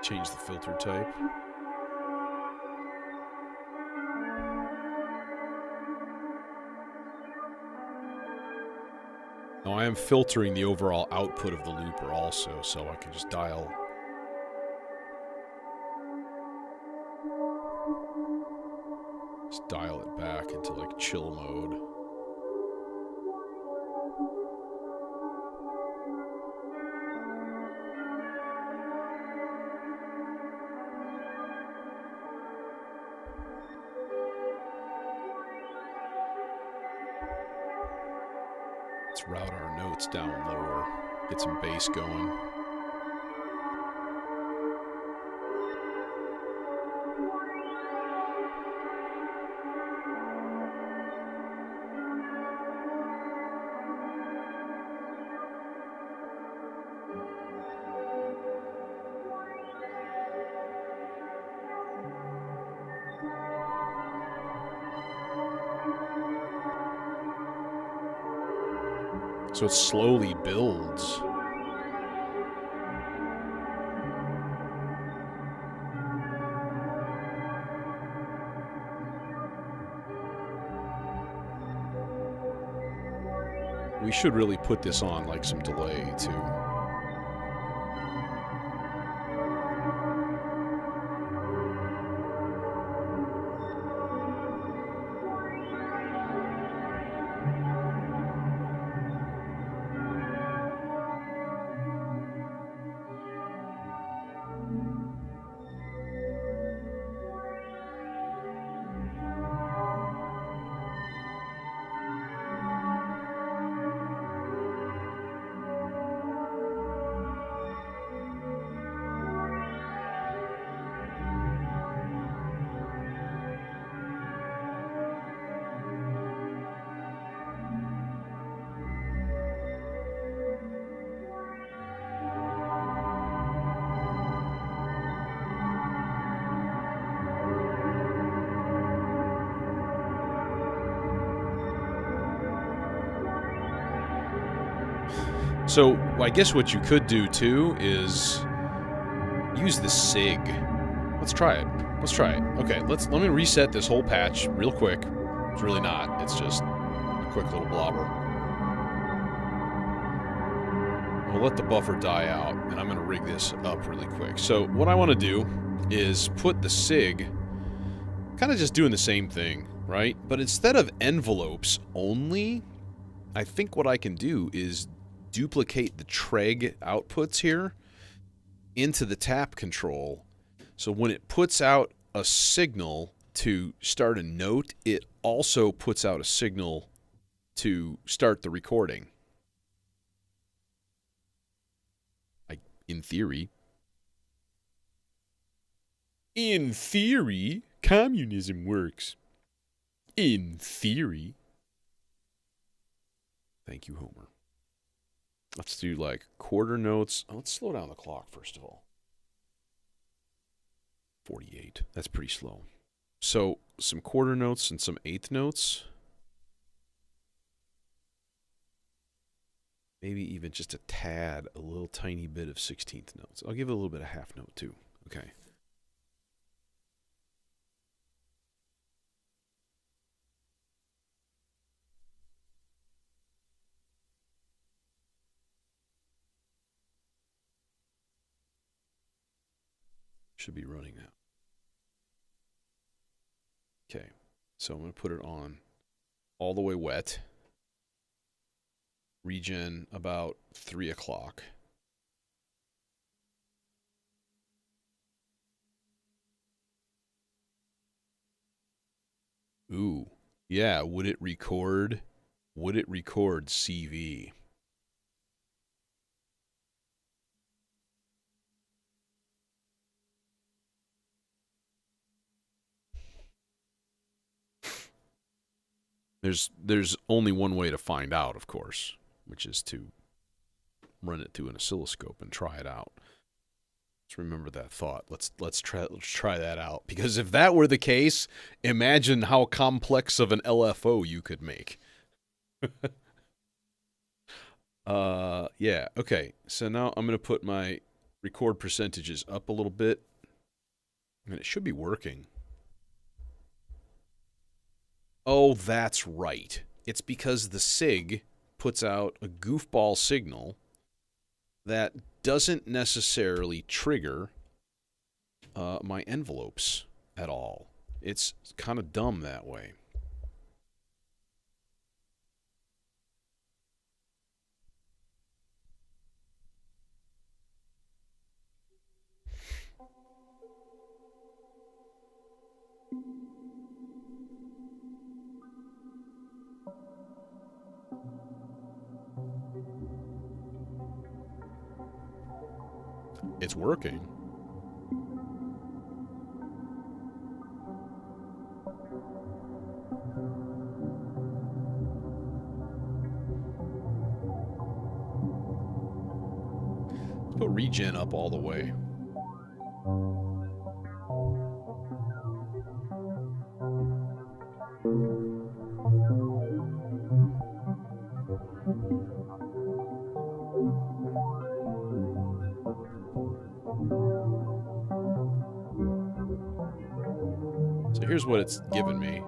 Change the filter type. Now I am filtering the overall output of the looper also, so I can just dial it back into like chill mode. Let's route our notes down lower, get some bass going. So it slowly builds. We should really put this on like some delay too. So I guess what you could do too is use the SIG. Let's try it. Let's try it. Okay, let me reset this whole patch real quick. It's really not. It's just a quick little blobber. We'll let the buffer die out, and I'm going to rig this up really quick. So what I want to do is put the SIG, kind of just doing the same thing, right? But instead of envelopes only, I think what I can do is duplicate the Treg outputs here into the tap control. So when it puts out a signal to start a note, it also puts out a signal to start the recording. In theory. In theory, communism works. In theory. Thank you, Homer. Let's do like quarter notes. Oh, let's slow down the clock first of all. 48. That's pretty slow. So some quarter notes and some eighth notes. Maybe even just a tad, a little tiny bit of 16th notes. I'll give it a little bit of half note too. Okay. Should be running now. Okay, so I'm going to put it on all the way wet. Regen about 3 o'clock. Ooh, yeah, would it record CV? There's only one way to find out, of course, which is to run it through an oscilloscope and try it out. Let's remember that thought. Let's try that out, because if that were the case, imagine how complex of an LFO you could make. Yeah, okay. So now I'm going to put my record percentages up a little bit, and it should be working. Oh, that's right. It's because the SIG puts out a goofball signal that doesn't necessarily trigger my envelopes at all. It's kind of dumb that way. It's working. Let's put regen up all the way. So here's what it's given me.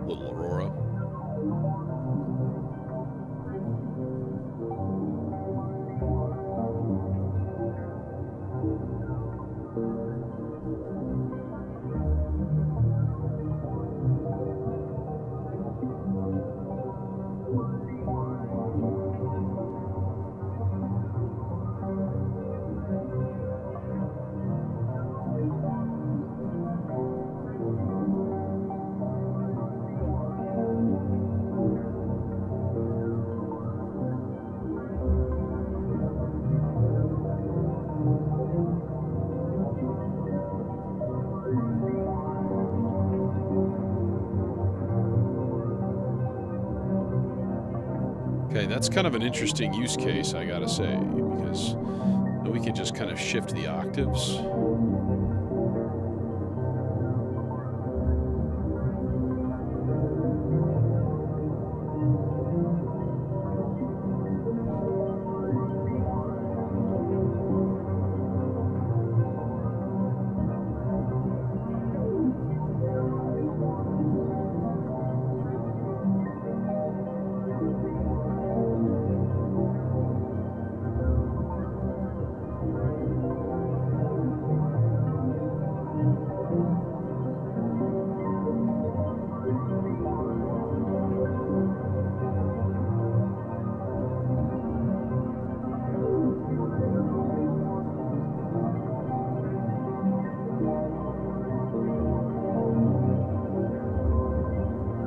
Little Aurora. Okay, that's kind of an interesting use case, I gotta say, because we can just kind of shift the octaves.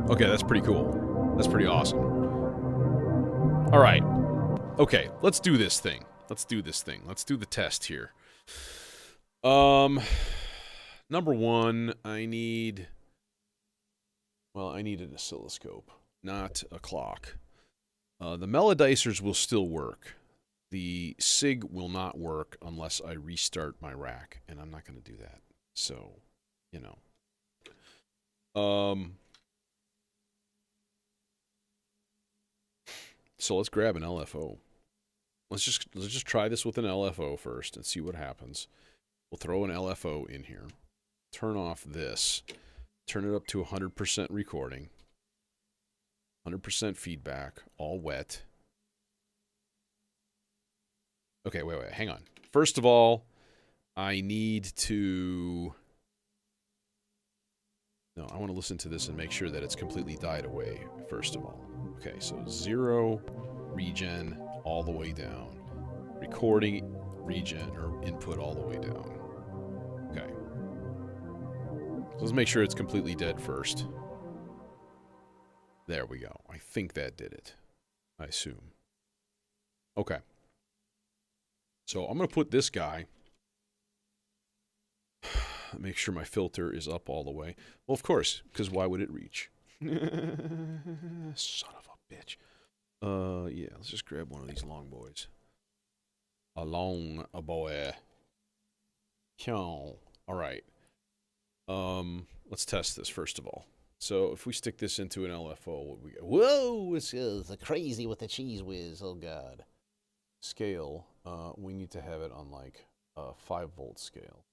Okay, that's pretty cool. That's pretty awesome. All right. Okay, let's do this thing. Let's do the test here. Number one, I need an oscilloscope, not a clock. The melodicers will still work. The SIG will not work unless I restart my rack, and I'm not going to do that. So, you know. So let's grab an LFO. Let's just try this with an LFO first and see what happens. We'll throw an LFO in here. Turn off this. Turn it up to 100% recording. 100% feedback. All wet. Okay, wait, hang on. First of all, I need to... No, I want to listen to this and make sure that it's completely died away, first of all. Okay, so 0, regen, all the way down. Recording, regen, or input all the way down. Okay. So let's make sure it's completely dead first. There we go. I think that did it. I assume. Okay. So I'm going to put this guy... Make sure my filter is up all the way. Well, of course, because why would it reach? Son of a bitch. Yeah, let's just grab one of these long boys. A long boy. All right. Let's test this first of all. So if we stick this into an LFO, what we get? Whoa, it's crazy with the cheese whiz. Oh God. Scale. We need to have it on like a 5-volt scale.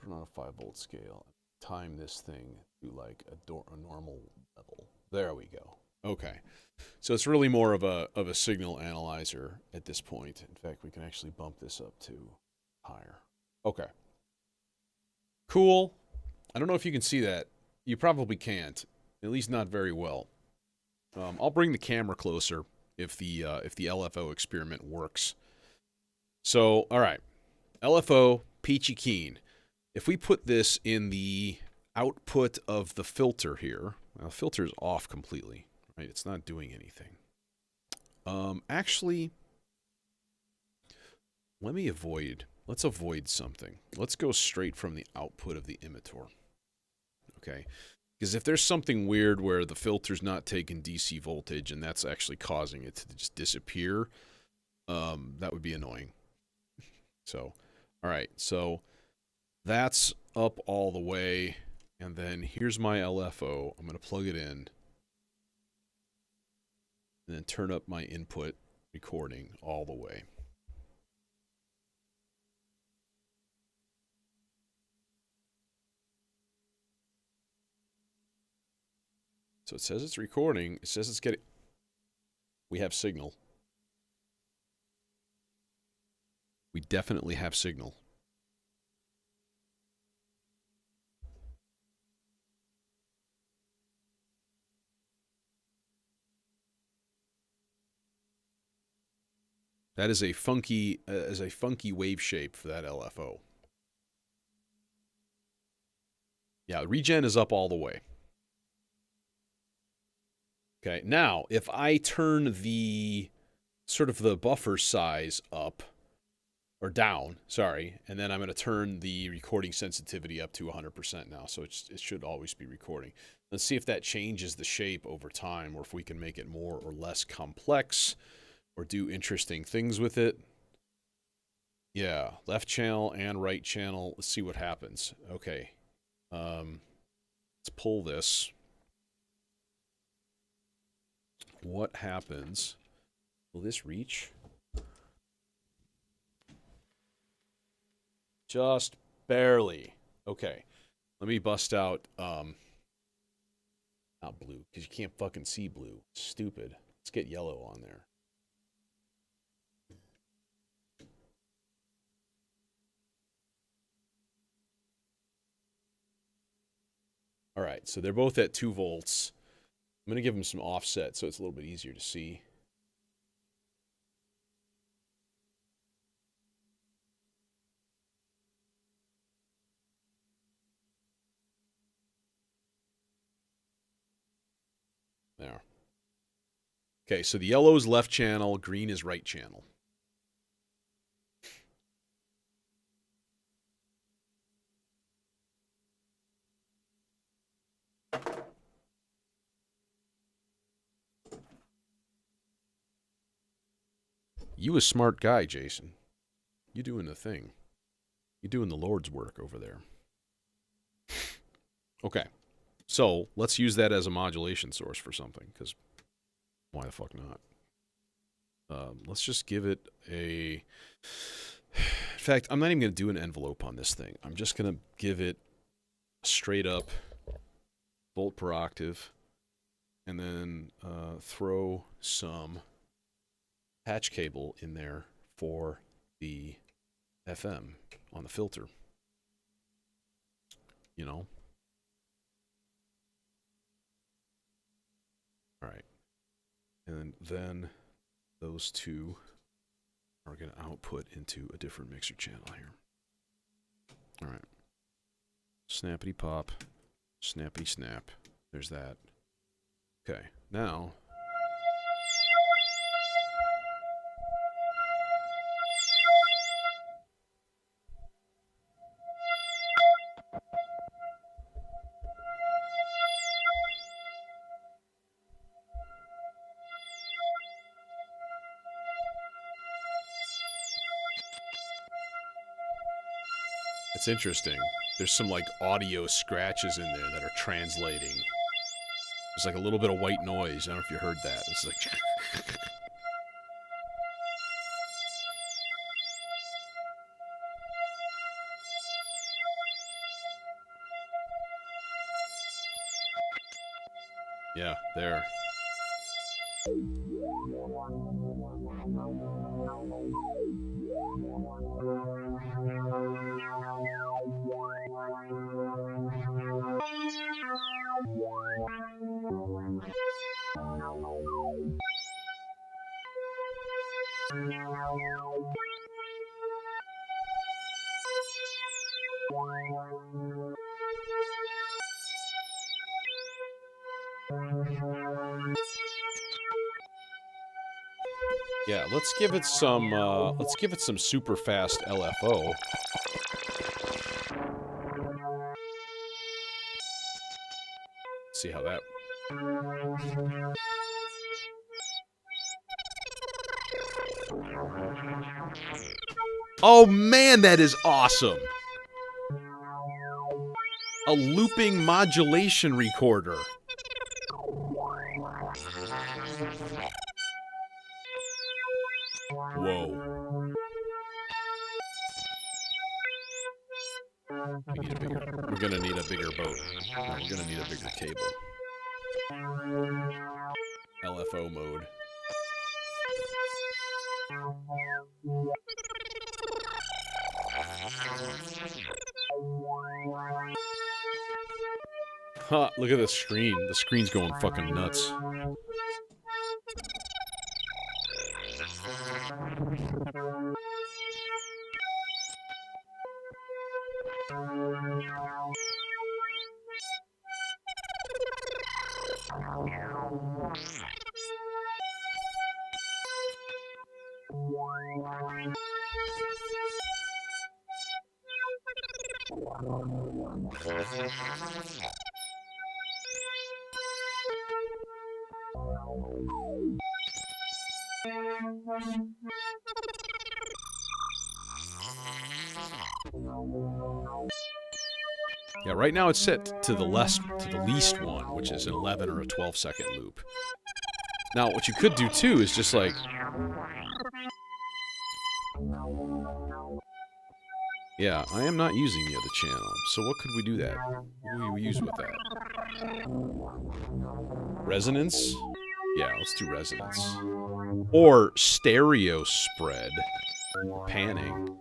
Put it on a 5-volt scale. Time this thing to like a normal level. There we go. Okay. So it's really more of a signal analyzer at this point. In fact, we can actually bump this up to higher. Okay. Cool. I don't know if you can see that. You probably can't. At least not very well. I'll bring the camera closer if the LFO experiment works. So, all right. LFO, peachy keen. If we put this in the output of the filter here, well, the filter is off completely, right? It's not doing anything. Actually, let's avoid something. Let's go straight from the output of the emitter. Okay? Because if there's something weird where the filter's not taking DC voltage and that's actually causing it to just disappear, that would be annoying. So, all right, so that's up all the way, and then here's my LFO. I'm going to plug it in, and then turn up my input recording all the way. So it says it's recording. It says it's getting... We have signal. We definitely have signal. That is a funky wave shape for that LFO. Yeah, regen is up all the way. Okay, now, if I turn the, sort of the buffer size up, or down, sorry, and then I'm going to turn the recording sensitivity up to 100% now, so it should always be recording. Let's see if that changes the shape over time, or if we can make it more or less complex, or do interesting things with it. Yeah, left channel and right channel. Let's see what happens. Okay, let's pull this. What happens? Will this reach? Just barely. Okay. Let me bust out, not blue, because you can't fucking see blue. Stupid. Let's get yellow on there. All right, so they're both at 2 volts. I'm going to give them some offset so it's a little bit easier to see. There. Okay, so the yellow is left channel, green is right channel. You a smart guy, Jason. You doing the thing. You doing the Lord's work over there. Okay. So, let's use that as a modulation source for something, because why the fuck not? Let's just give it a... In fact, I'm not even going to do an envelope on this thing. I'm just going to give it straight up volt per octave, and then throw some patch cable in there for the FM on the filter. You know? All right. And then those two are going to output into a different mixer channel here. All right. Snappity pop, snappity snap. There's that. Okay. Now... It's interesting. There's some like audio scratches in there that are translating. There's like a little bit of white noise. I don't know if you heard that. It's like... Yeah, there. Yeah, let's give it some super fast LFO. see how that... Oh man, that is awesome! A looping modulation recorder. Whoa. We're gonna need a bigger boat. No, we're gonna need a bigger cable. LFO mode. Huh, look at the screen. The screen's going fucking nuts. Yeah, right now it's set to the least one, which is an 11 or a 12-second loop. Now, what you could do too is just like... Yeah, I am not using the other channel, so what could we do that? What do we use with that? Resonance? Yeah, let's do resonance. Or stereo spread. Panning.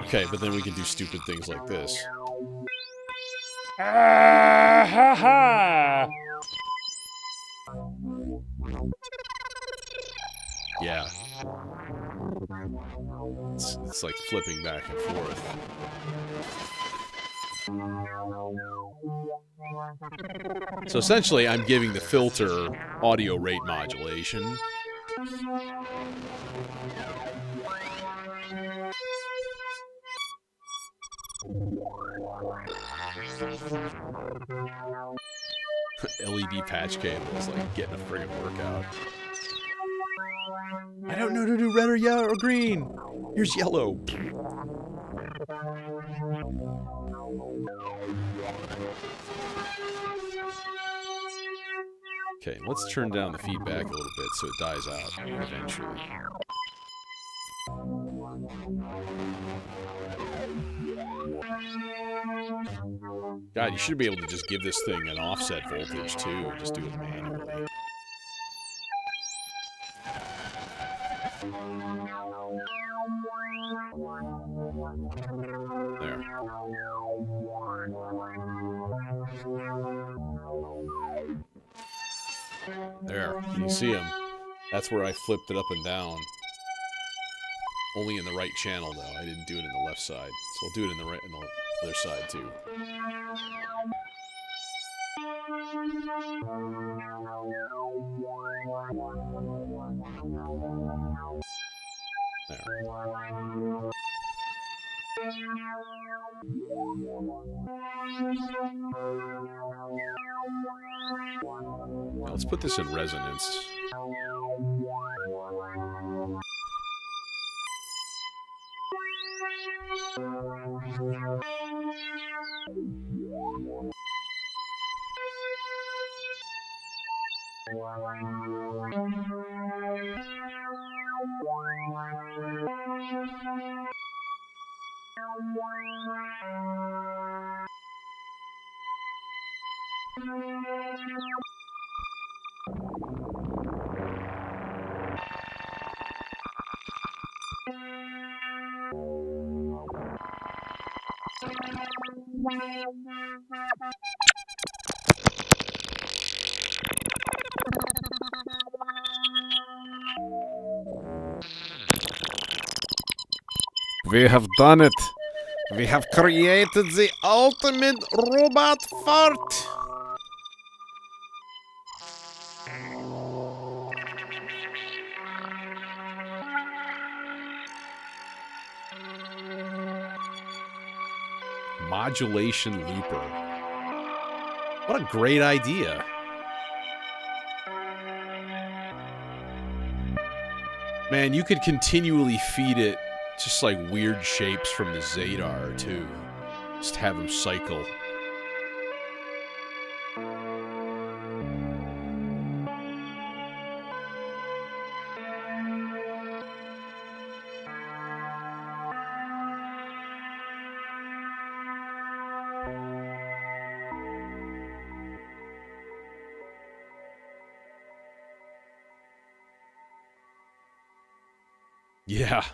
Okay, but then we can do stupid things like this. Yeah. It's like flipping back and forth. So essentially, I'm giving the filter audio rate modulation. LED patch cable is like getting a friggin' workout. I don't know to do red or yellow or green. Here's yellow. Okay, let's turn down the feedback a little bit so it dies out eventually. God, you should be able to just give this thing an offset voltage too. Just do it manually. There. There. Can you see him? That's where I flipped it up and down. Only in the right channel, though. I didn't do it in the left side. So I'll do it in the other side, too. There. Now let's put this in resonance. We have done it. We have created the ultimate robot fart. Modulation looper. What a great idea. Man, you could continually feed it just like weird shapes from the Zadar, too. Just have them cycle. Yeah.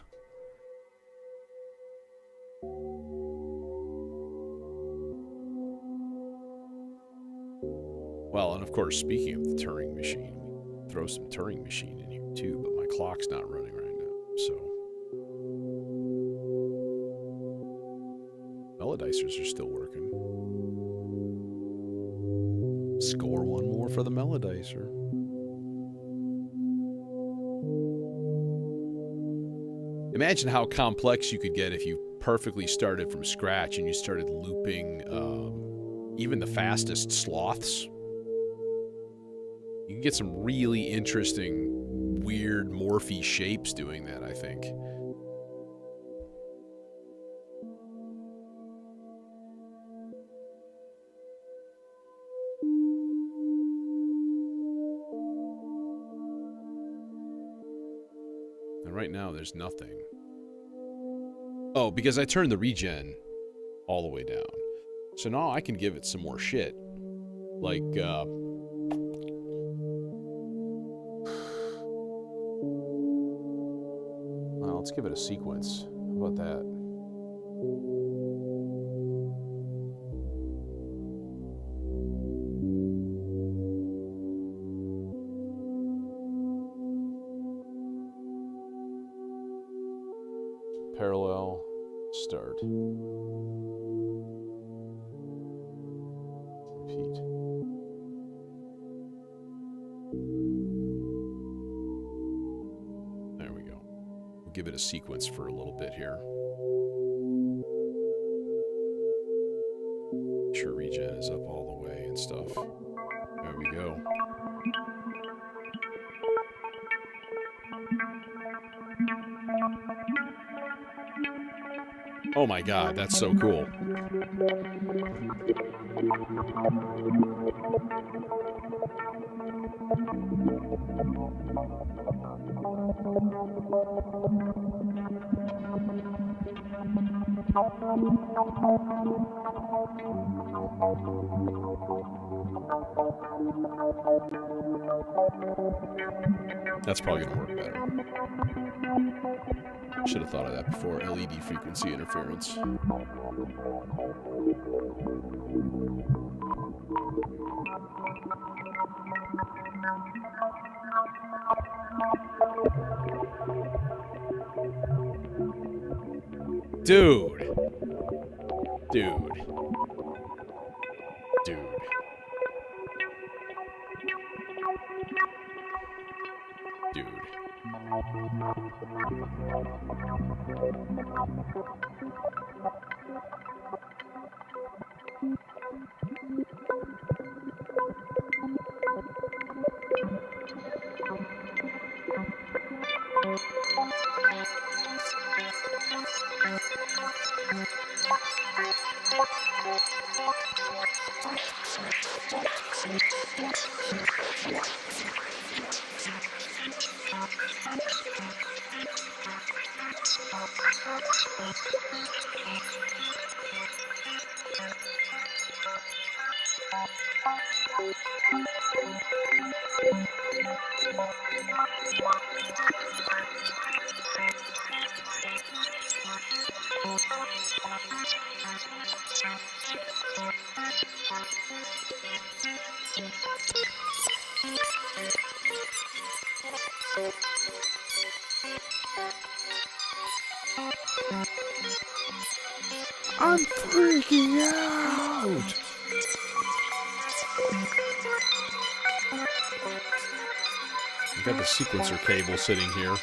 Well, and of course, speaking of the Turing machine, throw some Turing machine in here too, but my clock's not running right now, so. Melodicers are still working. Score one more for the Melodicer. Imagine how complex you could get if you perfectly started from scratch and you started looping even the fastest sloths. You can get some really interesting, weird, morphy shapes doing that, I think. And right now, there's nothing. Oh, because I turned the regen all the way down. So now I can give it some more shit. Like, well, let's give it a sequence. How about that? Parallel, start. Repeat. There we go. We'll give it a sequence for a little bit here. Make sure regen is up all the way and stuff. There we go. Oh my god, that's so cool. That's probably going to work better. Should have thought of that before. LED frequency interference. Dude. Dude. Dude. Dude. I'm freaking out! I've got the sequencer cable sitting here.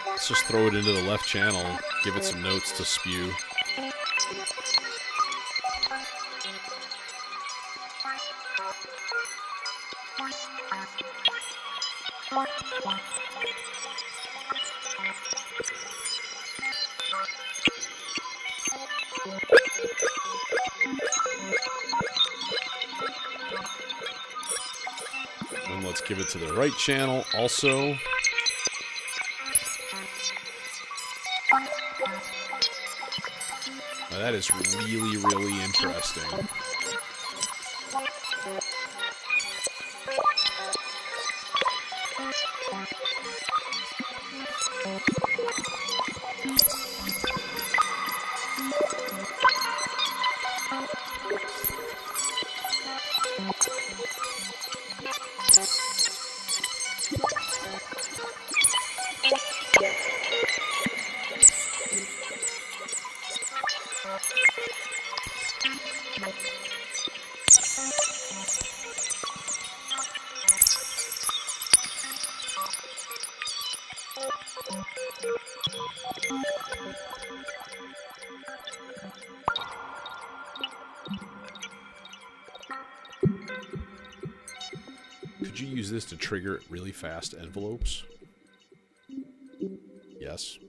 Let's just throw it into the left channel, give it some notes to spew. And let's give it to the right channel also. Now that is really, really interesting. Could you use this to trigger really fast envelopes? Yes.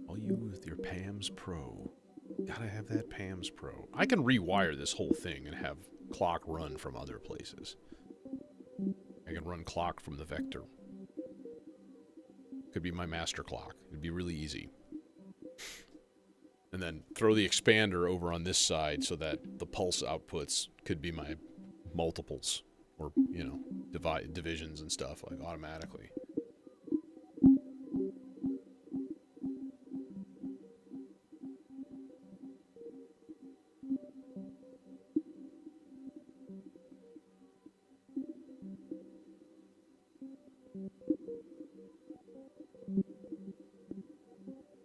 All you with your PAMS Pro. Gotta have that PAMS Pro. I can rewire this whole thing and have clock run from other places. I can run clock from the vector. Could be my master clock. It'd be really easy. And then throw the expander over on this side so that the pulse outputs could be my multiples or, you know, divisions and stuff, like automatically.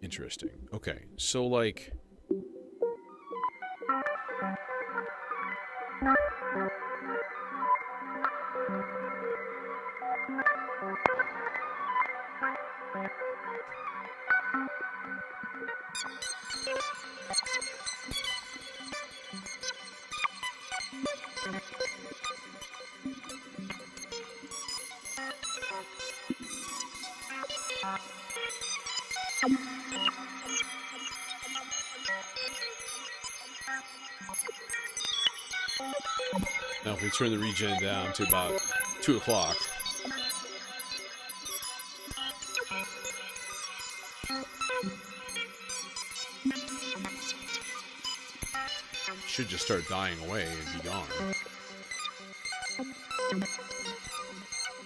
Interesting. Okay, so like... Now if we turn the regen down to about 2 o'clock. Should just start dying away and be gone.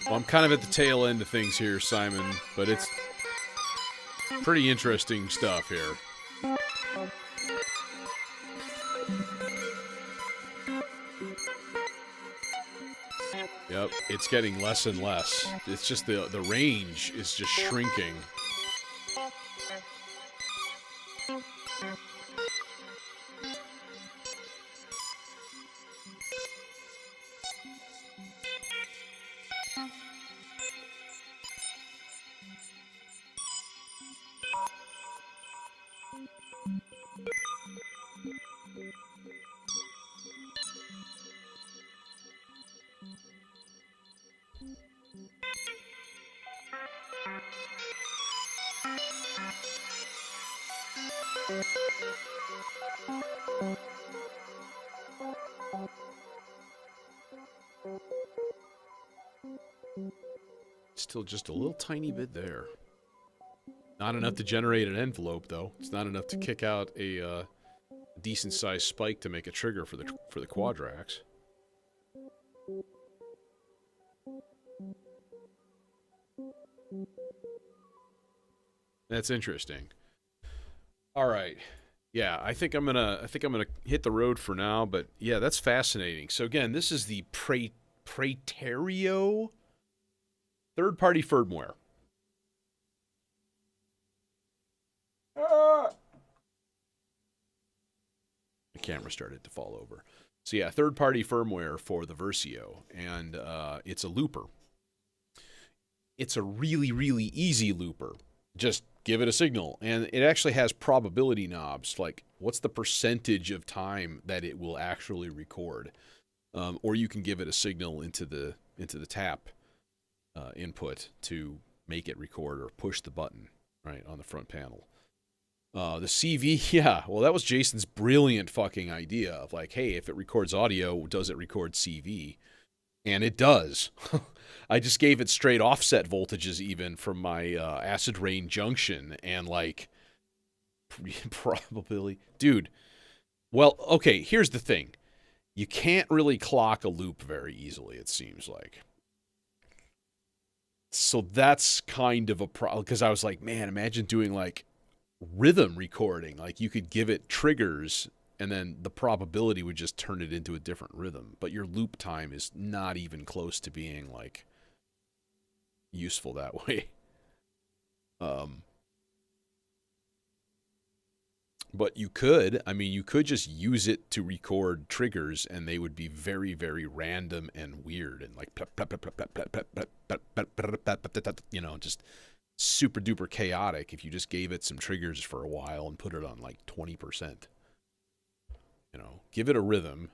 Well, I'm kind of at the tail end of things here, Simon, but it's pretty interesting stuff here. Yep, it's getting less and less. It's just the range is just shrinking. Still just a little tiny bit there. Not enough to generate an envelope, though. It's not enough to kick out a decent-sized spike to make a trigger for the quadrax. That's interesting. All right. Yeah, I think I'm gonna hit the road for now, but yeah, that's fascinating. So again, this is the Praeterio third-party firmware. Ah! The camera started to fall over. So yeah, third-party firmware for the Versio, and it's a looper. It's a really, really easy looper. Just give it a signal, and it actually has probability knobs, like what's the percentage of time that it will actually record, or you can give it a signal into the tap input to make it record, or push the button right on the front panel. The CV, yeah, well, that was Jason's brilliant fucking idea of like, hey, if it records audio, does it record CV? And it does. I just gave it straight offset voltages even from my acid rain junction, and like probably, dude. Well, okay. Here's the thing: you can't really clock a loop very easily. It seems like. So that's kind of a problem, because I was like, man, imagine doing like rhythm recording. Like you could give it triggers, and then the probability would just turn it into a different rhythm. But your loop time is not even close to being like useful that way. Um, but you could, I mean, you could just use it to record triggers, and they would be very, very random and weird, and like, you know, just super duper chaotic if you just gave it some triggers for a while and put it on like 20%. You know, give it a rhythm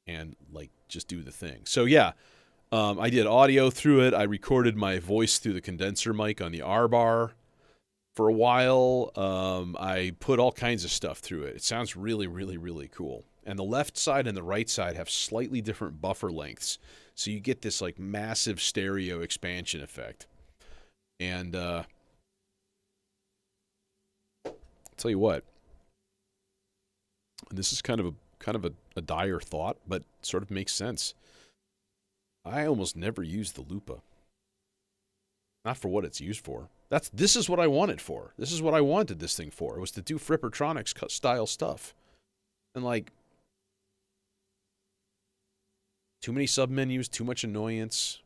and like just do the thing. So yeah, I did audio through it. I recorded my voice through the condenser mic on the R bar for a while. I put all kinds of stuff through it. It sounds really, really, really cool. And the left side and the right side have slightly different buffer lengths, so you get this like massive stereo expansion effect. And I'll tell you what, this is kind of a dire thought, but sort of makes sense. I almost never use the Lupa. Not for what it's used for. This is what I want it for. This is what I wanted this thing for. It was to do Frippertronics style stuff. And like, too many submenus, too much annoyance,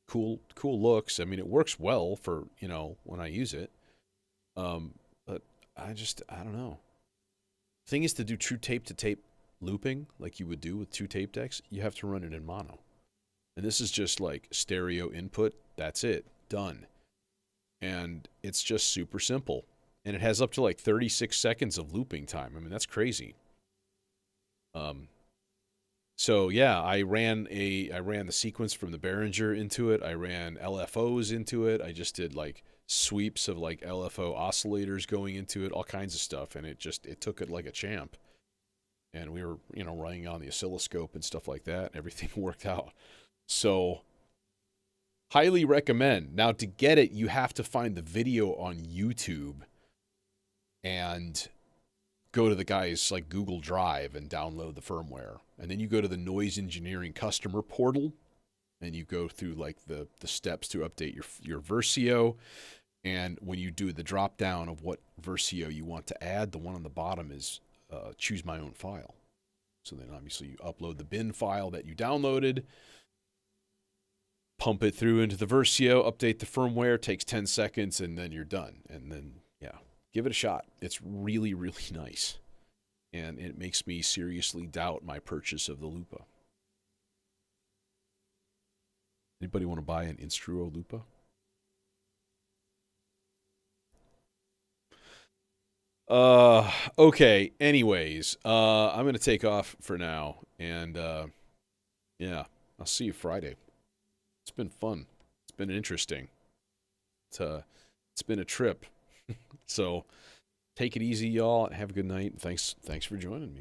cool looks. I mean, it works well for, when I use it. But I don't know. The thing is, to do true tape to tape looping like you would do with two tape decks, you have to run it in mono. And this is just like stereo input. That's it. Done. And it's just super simple. And it has up to like 36 seconds of looping time. I mean, that's crazy. So yeah, I ran the sequence from the Behringer into it. I ran LFOs into it. I just did like sweeps of like LFO oscillators going into it, all kinds of stuff, and it took it like a champ. And we were, running on the oscilloscope and stuff like that. Everything worked out. So highly recommend. Now, to get it, you have to find the video on YouTube and go to the guy's like Google Drive and download the firmware. And then you go to the Noise Engineering customer portal, and you go through like the steps to update your Versio. And when you do the drop down of what Versio you want to add, the one on the bottom is choose my own file. So then obviously you upload the bin file that you downloaded, pump it through into the Versio, update the firmware, takes 10 seconds, and then you're done. And then, yeah, give it a shot. It's really, really nice. And it makes me seriously doubt my purchase of the Lupa. Anybody want to buy an Instruo Lupa? Okay. Anyways, I'm going to take off for now. And, yeah, I'll see you Friday. It's been fun. It's been interesting. It's been a trip. So take it easy, y'all. Have a good night. Thanks for joining me.